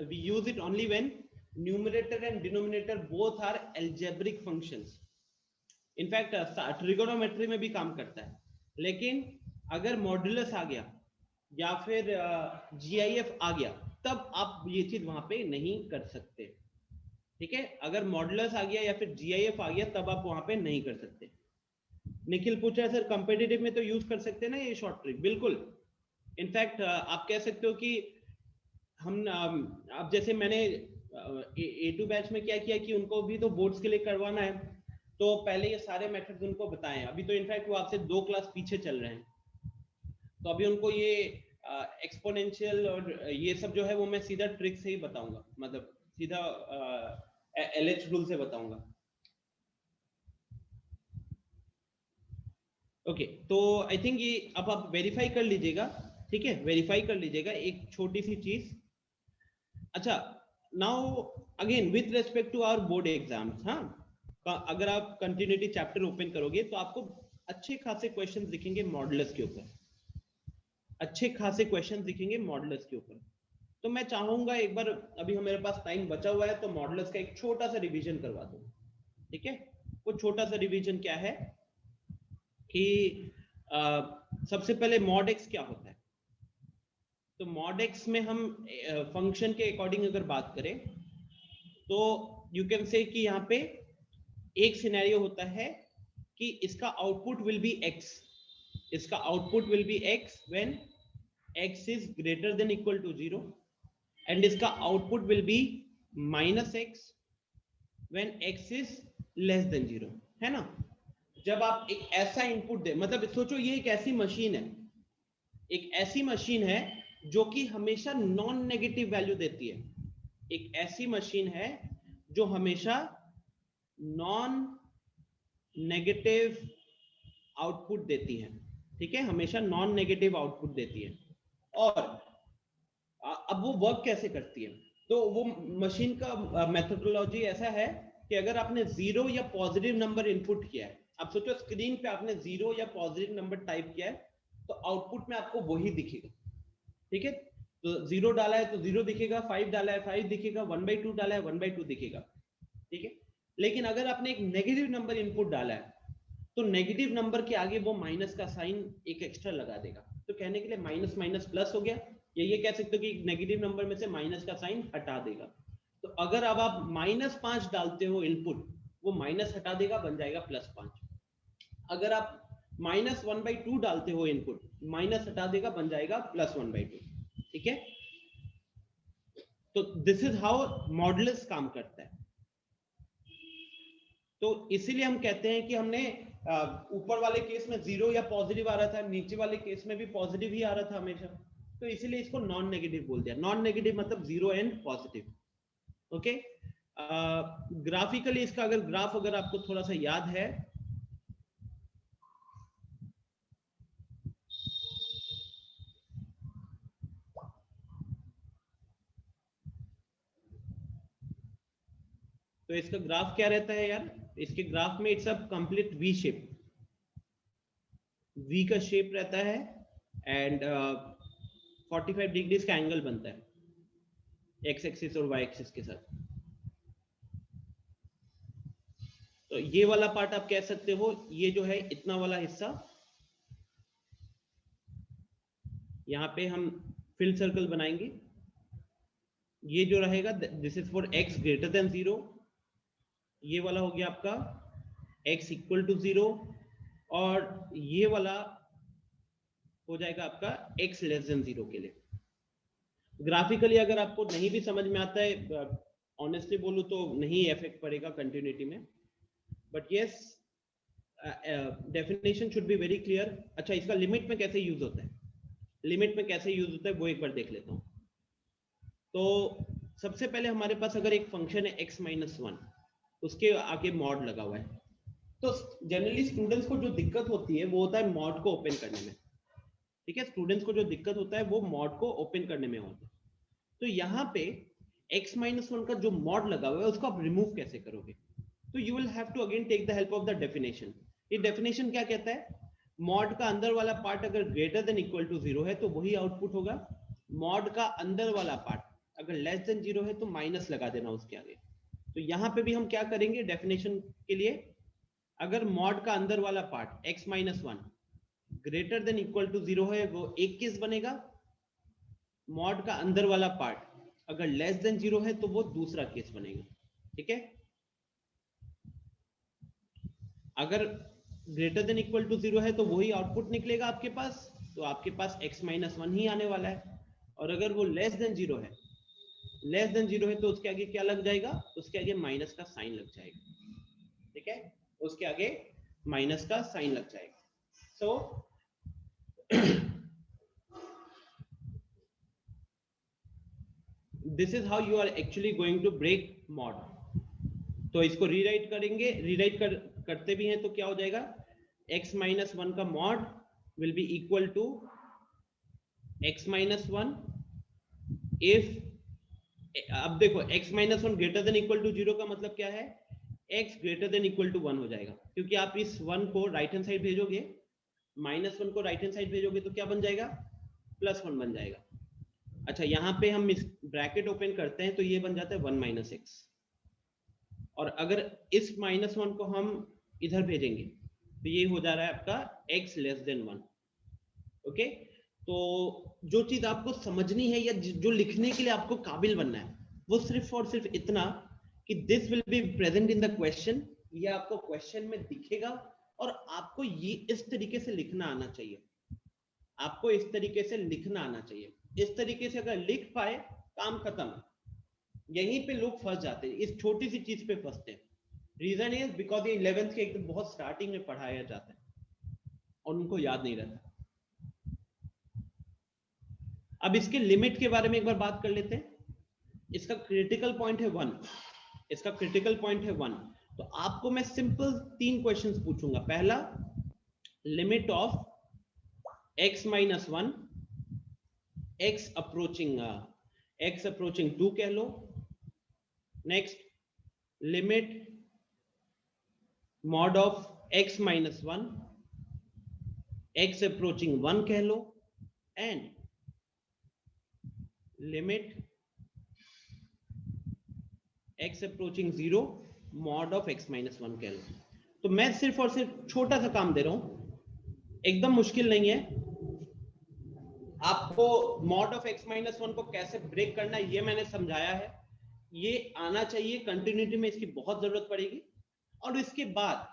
we use it only when numerator and denominator both are algebraic functions. In fact trigonometry में भी काम करता है, लेकिन अगर मॉड्यूलस आ गया या फिर जीआईएफ आ गया तब आप ये चीज वहां पे नहीं कर सकते, ठीक है। अगर मॉड्यूलस आ गया या फिर जीआईएफ आ गया तब आप वहां पे नहीं कर सकते। निखिल पूछा सर कंपेटिटिव में तो यूज कर सकते हैं ना ये शॉर्ट ट्रिक? बिल्कुल। इनफैक्ट आप कह सकते हो कि हम अब जैसे मैंने A2 बैच में क्या किया कि उनको भी तो बोर्ड्स के लिए करवाना है, तो पहले ये सारे मेथड्स उनको बताएं। अभी तो इनफैक्ट वो आपसे 2 क्लास पीछे चल रहे हैं, तो अभी उनको ये एक्सपोनेंशियल और ये सब जो है वो मैं सीधा ट्रिक से ही बताऊंगा, मतलब सीधा LH रूल से बताऊंगा। ओके तो आई थिंक ये अब आप वेरीफाई कर लीजिएगा, ठीक है, वेरीफाई कर लीजिएगा एक छोटी सी चीज। अच्छा, now again with respect to our board exams, हाँ, अगर आप कंटिन्यूटी चैप्टर ओपन करोगे तो आपको अच्छे खासे क्वेश्चंस दिखेंगे मॉडुलस के ऊपर, अच्छे खासे क्वेश्चन दिखेंगे मॉडुलस के ऊपर। तो मैं चाहूंगा एक बार, अभी मेरे पास टाइम बचा हुआ है, तो मॉडुलस का एक छोटा सा रिवीजन करवा दूं, ठीक है। वो छोटा सा रिवीजन क्या है कि सबसे पहले मॉड एक्स क्या होता है। तो मॉड एक्स में हम फंक्शन के अकॉर्डिंग अगर बात करें तो यू कैन से कि यहाँ पे एक सिनेरियो होता है कि इसका आउटपुट विल बी एक्स, इसका output will be x when x is greater than equal to 0 and इसका output will be -x when x is less than 0, है ना। जब आप एक ऐसा इनपुट दे, मतलब सोचो ये एक ऐसी मशीन है, एक ऐसी मशीन है जो कि हमेशा नॉन नेगेटिव वैल्यू देती है, एक ऐसी मशीन है जो हमेशा नॉन नेगेटिव आउटपुट देती है, ठीक है, हमेशा नॉन नेगेटिव आउटपुट देती है। और अब वो वर्क कैसे करती है, तो वो मशीन का मेथोडोलॉजी ऐसा है कि अगर आपने 0 या पॉजिटिव नंबर इनपुट किया है, आप सोचो स्क्रीन पे आपने 0 या पॉजिटिव नंबर टाइप किया है, तो आउटपुट में आपको वही दिखेगा, ठीक है। तो 0 डाला है तो 0 दिखेगा, 5 डाला है 5 दिखेगा, 1/2 डाला है 1/2 दिखेगा, ठीक है। लेकिन अगर आपने एक नेगेटिव नंबर इनपुट डाला है तो नेगेटिव नंबर के आगे वो माइनस का साइन एक एक्स्ट्रा लगा देगा। तो कहने के लिए माइनस माइनस प्लस हो गया, या ये कह सकते हो कि नेगेटिव नंबर में से माइनस का साइन हटा देगा। तो अगर अब आप -5 डालते हो इनपुट, वो माइनस हटा देगा, बन जाएगा +5। अगर आप -1/2 डालते हो इनपुट, माइनस हटा देगा, बन जाएगा +1/2, ठीक है। तो दिस इज हाउ मॉडुलस काम करता है। तो इसीलिए हम कहते हैं कि हमने ऊपर वाले केस में 0 या पॉजिटिव आ रहा था, नीचे वाले केस में भी पॉजिटिव ही आ रहा था हमेशा, तो इसीलिए इसको नॉन नेगेटिव बोल दिया। नॉन नेगेटिव मतलब 0 एंड पॉजिटिव, ओके। ग्राफिकली इसका अगर ग्राफ अगर आपको थोड़ा सा याद है, तो इसका ग्राफ क्या रहता है यार, इसके ग्राफ में it's a complete V shape, V का शेप रहता है एंड 45 डिग्रीज का एंगल बनता है एक्स एक्सिस और वाई एक्सिस के साथ। तो ये वाला पार्ट आप कह सकते हो, ये जो है इतना वाला हिस्सा, यहाँ पे हम फिल सर्कल बनाएंगे, ये जो रहेगा this is for x greater then 0, ये वाला हो गया आपका x इक्वल टू 0, और ये वाला हो जाएगा आपका x लेस देन 0 के लिए। ग्राफिकली अगर आपको नहीं भी समझ में आता है, ऑनेस्टली बोलूं तो नहीं इफेक्ट पड़ेगा कंटिन्यूटी में, but yes definition should be very clear. अच्छा, इसका लिमिट में कैसे यूज होता है, लिमिट में कैसे यूज होता है वो एक बार देख लेता हूँ। तो सबसे पहले हमारे पास अगर एक फंक्शन है x-1, उसके आगे मॉड लगा हुआ है, तो जनरली स्टूडेंट्स को जो दिक्कत होती है वो होता है मॉड को ओपन करने में। ठीक है, स्टूडेंट्स को जो दिक्कत होता है वो मॉड को ओपन करने में होता है। तो यहाँ पे x-1 का जो मॉड लगा हुआ है उसको आप रिमूव कैसे करोगे? तो you will have to again take the help of the definition. ये डेफिनेशन क्या कहता है? मॉड का अंदर वाला पार्ट अगर ग्रेटर देन इक्वल टू 0 है तो वही आउटपुट होगा। मॉड का अंदर वाला पार्ट अगर लेस देन 0 है तो माइनस लगा देना उसके आगे। तो यहाँ पे भी हम क्या करेंगे डेफिनेशन के लिए, अगर मॉड का अंदर वाला part x-1 greater than equal to 0 है वो एक केस बनेगा, मॉड का अंदर वाला पार्ट अगर लेस देन 0 है तो वो दूसरा केस बनेगा। ठीक है, अगर ग्रेटर देन इक्वल टू 0 है तो वही आउटपुट निकलेगा आपके पास, तो आपके पास x-1 ही आने वाला है। और अगर वो लेस देन 0 है, लेस देन 0 है तो उसके आगे क्या लग जाएगा? उसके आगे माइनस का साइन लग जाएगा। ठीक है, उसके आगे माइनस का साइन लग जाएगा। So this is how you are actually going to break mod. तो इसको रीराइट करेंगे, करते भी हैं तो क्या हो जाएगा? x-1 का mod will be equal to x-1 if, अब देखो x-1 greater than equal to 0 का मतलब क्या है? x greater than equal to 1 हो जाएगा, क्योंकि आप इस 1 को राइट हैंड साइड भेजोगे, -1 को राइट हैंड साइड भेजोगे तो क्या बन जाएगा? +1 बन जाएगा। अच्छा, यहाँ पे हम इस ब्रैकेट ओपन करते हैं तो ये बन जाता है 1 - x, और अगर इस -1 को हम इधर भेजेंगे तो ये हो जा रहा है आपका x लेस देन 1। ओके, तो जो चीज आपको समझनी है या जो लिखने के लिए आपको काबिल बनना है वो सिर्फ और सिर्फ इतना कि this will be present in the question, ये आपको क्वेश्चन में दिखेगा और आपको ये इस तरीके से लिखना आना चाहिए। आपको इस तरीके से लिखना आना चाहिए। इस तरीके से अगर लिख पाए काम खत्म। यहीं पे लोग फंस जाते हैं, इस छोटी सी चीज पे फंसते हैं। रीजन इज बिकॉज ये 11th के एकदम बहुत स्टार्टिंग में पढ़ाया जाता है और उनको याद नहीं रहता। अब इसके लिमिट के बारे में एक बार बात कर लेते हैं। इसका क्रिटिकल पॉइंट है 1, इसका क्रिटिकल पॉइंट है 1। तो आपको मैं सिंपल 3 क्वेश्चंस पूछूंगा। पहला, limit of x-1 x approaching 2 कह लो। Next, limit mod of x-1 x approaching 1 कह लो, and limit x approaching 0 mod of x-1 कह लो। तो मैं सिर्फ और सिर्फ छोटा सा काम दे रहा हूं, एकदम मुश्किल नहीं है। आपको मॉड ऑफ x-1 को कैसे ब्रेक करना है ये मैंने समझाया है, ये आना चाहिए। कंटिन्यूटी में इसकी बहुत जरूरत पड़ेगी। और इसके बाद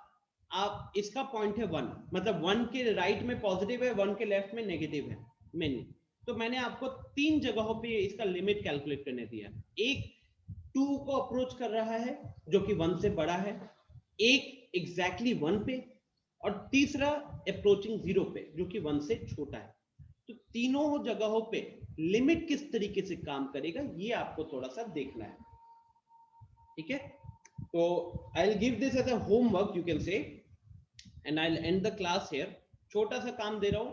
आप, इसका पॉइंट है 1, मतलब 1 के राइट में पॉजिटिव है, 1 के लेफ्ट में नेगेटिव है मेनली। तो मैंने आपको 3 जगहों पे इसका लिमिट कैलकुलेट करने दिया। एक 2 को अप्रोच कर रहा है जो कि 1 से बड़ा है, एक एग्जैक्टली 1 पे, और तीसरा अप्रोचिंग 0 पे जो कि 1 से छोटा है। तो तीनों जगहों पे लिमिट किस तरीके से काम करेगा ये आपको थोड़ा सा देखना है। ठीक है, तो I will give this as a homework you can say, and I will end the class here. छोटा सा काम दे रहा हूं,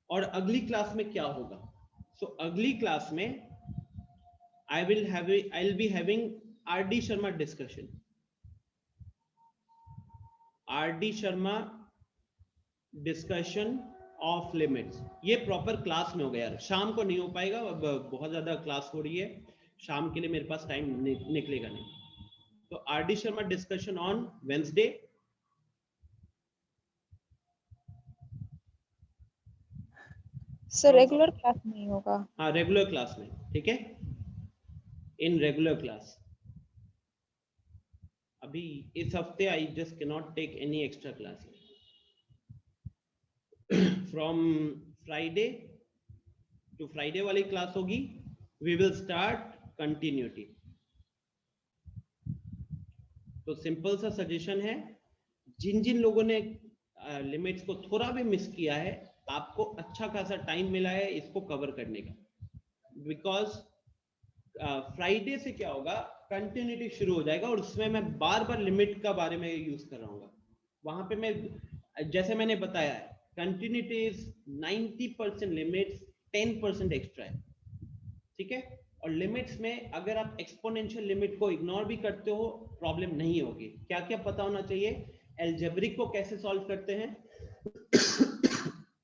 और अगली क्लास में क्या होगा? सो अगली क्लास में I will be having R.D. Sharma discussion. R.D. Sharma discussion of limits. ये प्रॉपर क्लास में हो गया यार, शाम को नहीं हो पाएगा, अब बहुत ज्यादा क्लास हो रही है, शाम के लिए मेरे पास टाइम निकलेगा नहीं। तो R.D. Sharma discussion on Wednesday. Sir regular class नहीं होगा? हाँ, रेगुलर क्लास में। ठीक है, इन रेगुलर क्लास। अभी इस हफ्ते I just can not take any extra class. From Friday to Friday वाली क्लास होगी, वी विल स्टार्ट कंटिन्यूटी। तो सिंपल सा सजेशन है, जिन जिन लोगों ने लिमिट्स को थोड़ा भी मिस किया है, आपको अच्छा खासा टाइम मिला है इसको कवर करने का, बिकॉज फ्राइडे से क्या होगा, कंटिन्यूटी शुरू हो जाएगा और उसमें मैं बार बार लिमिट का बारे में यूज कर रहा हूँ। वहां पे मैं, जैसे मैंने बताया है, कंटिन्यूटी इज 90% लिमिट्स, 10% एक्स्ट्रा है, ठीक है। और लिमिट्स में अगर आप एक्सपोनेंशियल लिमिट को इग्नोर भी करते हो प्रॉब्लम नहीं होगी। क्या क्या पता होना चाहिए? एल्जेब्रिक को कैसे सॉल्व करते हैं,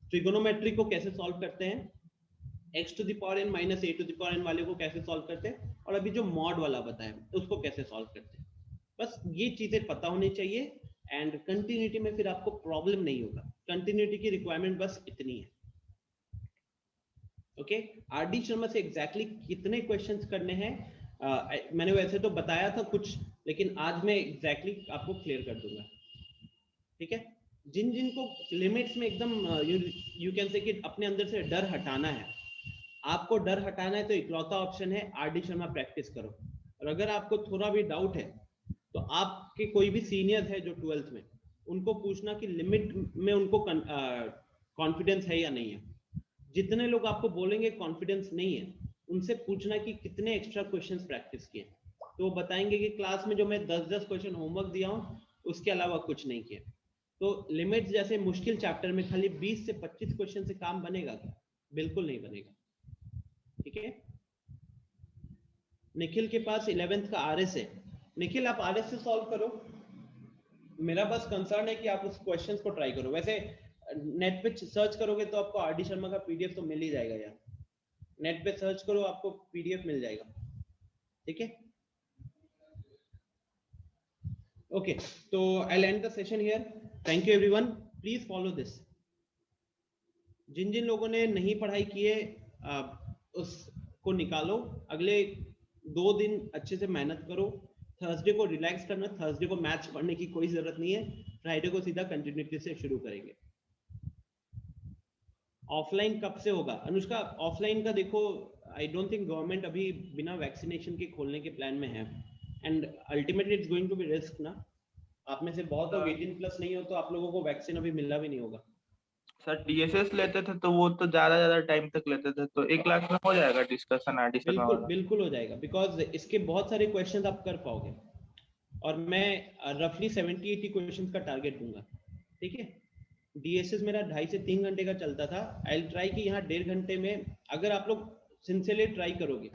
ट्रिगोनोमेट्री को कैसे सॉल्व करते हैं, x to the power n minus a to the power n वाले को कैसे सॉल्व करते हैं, और अभी जो मॉड वाला बताया उसको कैसे सॉल्व करते हैं। बस ये चीजें पता होनी चाहिए एंड कंटिन्यूटी में फिर आपको प्रॉब्लम नहीं होगा। कंटिन्यूटी की रिक्वायरमेंट बस इतनी है। ओके, आरडी शर्मा से एग्जैक्टली कितने क्वेश्चंस करने हैं मैंने वैसे तो बताया था कुछ, लेकिन आज मैं एग्जैक्टली आपको क्लियर कर दूंगा, ठीक है। जिन जिन को लिमिट्स में एकदम यू कैन से कि अपने अंदर से डर हटाना है, आपको डर हटाना है तो इकलौता ऑप्शन है आरडी शर्मा प्रैक्टिस करो। और अगर आपको थोड़ा भी डाउट है तो आपके कोई भी सीनियर है जो 12th में, उनको पूछना कि लिमिट में उनको कॉन्फिडेंस है या नहीं है। जितने लोग आपको बोलेंगे कॉन्फिडेंस नहीं है, उनसे पूछना कि कितने एक्स्ट्रा क्वेश्चंस प्रैक्टिस किए, तो वो बताएंगे कि क्लास में जो मैं 10-10 क्वेश्चन होमवर्क दिया हूँ उसके अलावा कुछ नहीं किया। तो लिमिट्स जैसे मुश्किल चैप्टर में खाली 20 से 25 क्वेश्चन से काम बनेगा क्या? बिल्कुल नहीं बनेगा, ठीक है। निखिल के पास 11th का आरएस है। निखिल आप आरएस से सॉल्व करो, मेरा बस कंसर्न है कि आप उस क्वेश्चंस को ट्राई करो। वैसे नेट पे सर्च करोगे तो आपको आरडी शर्मा का पीडीएफ तो मिल ही जाएगा यार, नेट पे सर्च करो आपको पीडीएफ मिल जाएगा, ठीक है। ओके, तो I end the session here. Thank you everyone, please follow this. जिन जिन लोगों ने नहीं पढ़ाई की है उसको निकालो, अगले 2 दिन अच्छे से मेहनत करो। थर्सडे को रिलैक्स करना, थर्सडे को मैथ्स पढ़ने की कोई जरूरत नहीं है, फ्राइडे को सीधा कंटिन्यूटी से शुरू करेंगे। ऑफलाइन कब से होगा अनुष्का? ऑफलाइन का देखो, आई डोंट थिंक गवर्नमेंट अभी बिना वैक्सीनेशन के खोलने के प्लान में है, and ultimately it's going to be risk ना। आप में से बहुत लोग 18+ नहीं हो तो आप लोगों को वैक्सीन अभी मिला भी नहीं होगा। सर डीएसएस लेते थे तो वो तो ज्यादा टाइम तक लेते थे, तो 1 लाख में हो जाएगा डिस्कशन आरडी शर्मा बिल्कुल वाला? बिल्कुल हो जाएगा, बिकॉज इसके बहुत सारे क्वेश्चंस आप कर पाओगे और मैं रफली 70-80 क्वेश्चंस का टारगेट दूंगा, ठीक है। डीएसएस मेरा 2.5 से 3 घंटे का चलता था, आई विल ट्राई कि यहाँ 1.5 घंटे में अगर आप लोग सिंसियरली ट्राई करोगे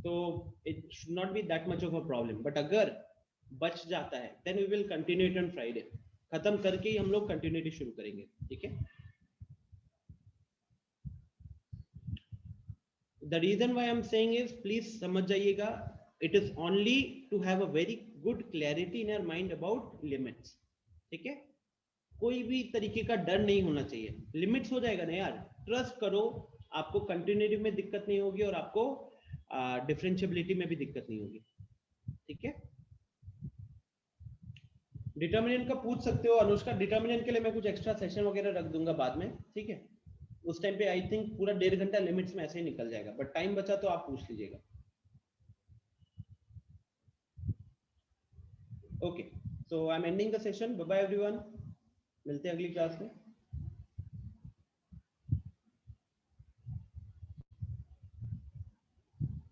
तो it should not be that much of a problem. But अगर बच जाता है then we will continue it on Friday, खत्म करके ही हम लोग कंटिन्यूटी शुरू करेंगे, ठीक है। The reason why I'm saying is please समझ जाइएगा, it is only to have a very good clarity in your mind about limits, ठीक है। कोई भी तरीके का डर नहीं होना चाहिए, लिमिट्स हो जाएगा ना यार, ट्रस्ट करो, आपको कंटिन्यूटी में दिक्कत नहीं होगी और आपको डिफरेंशिएबिलिटी में भी दिक्कत नहीं होगी, ठीक है। डिटर्मिनेंट का पूछ सकते हो अनुष्का, डिटर्मिनेंट के लिए मैं कुछ एक्स्ट्रा सेशन वगैरह रख दूंगा बाद में, ठीक है। उस टाइम पे आई थिंक पूरा 1.5 घंटा लिमिट्स में ऐसे ही निकल जाएगा, बट टाइम बचा तो आप पूछ लीजिएगा। Okay, so I am ending the session, bye bye everyone, मिलते हैं अगली क्लास में।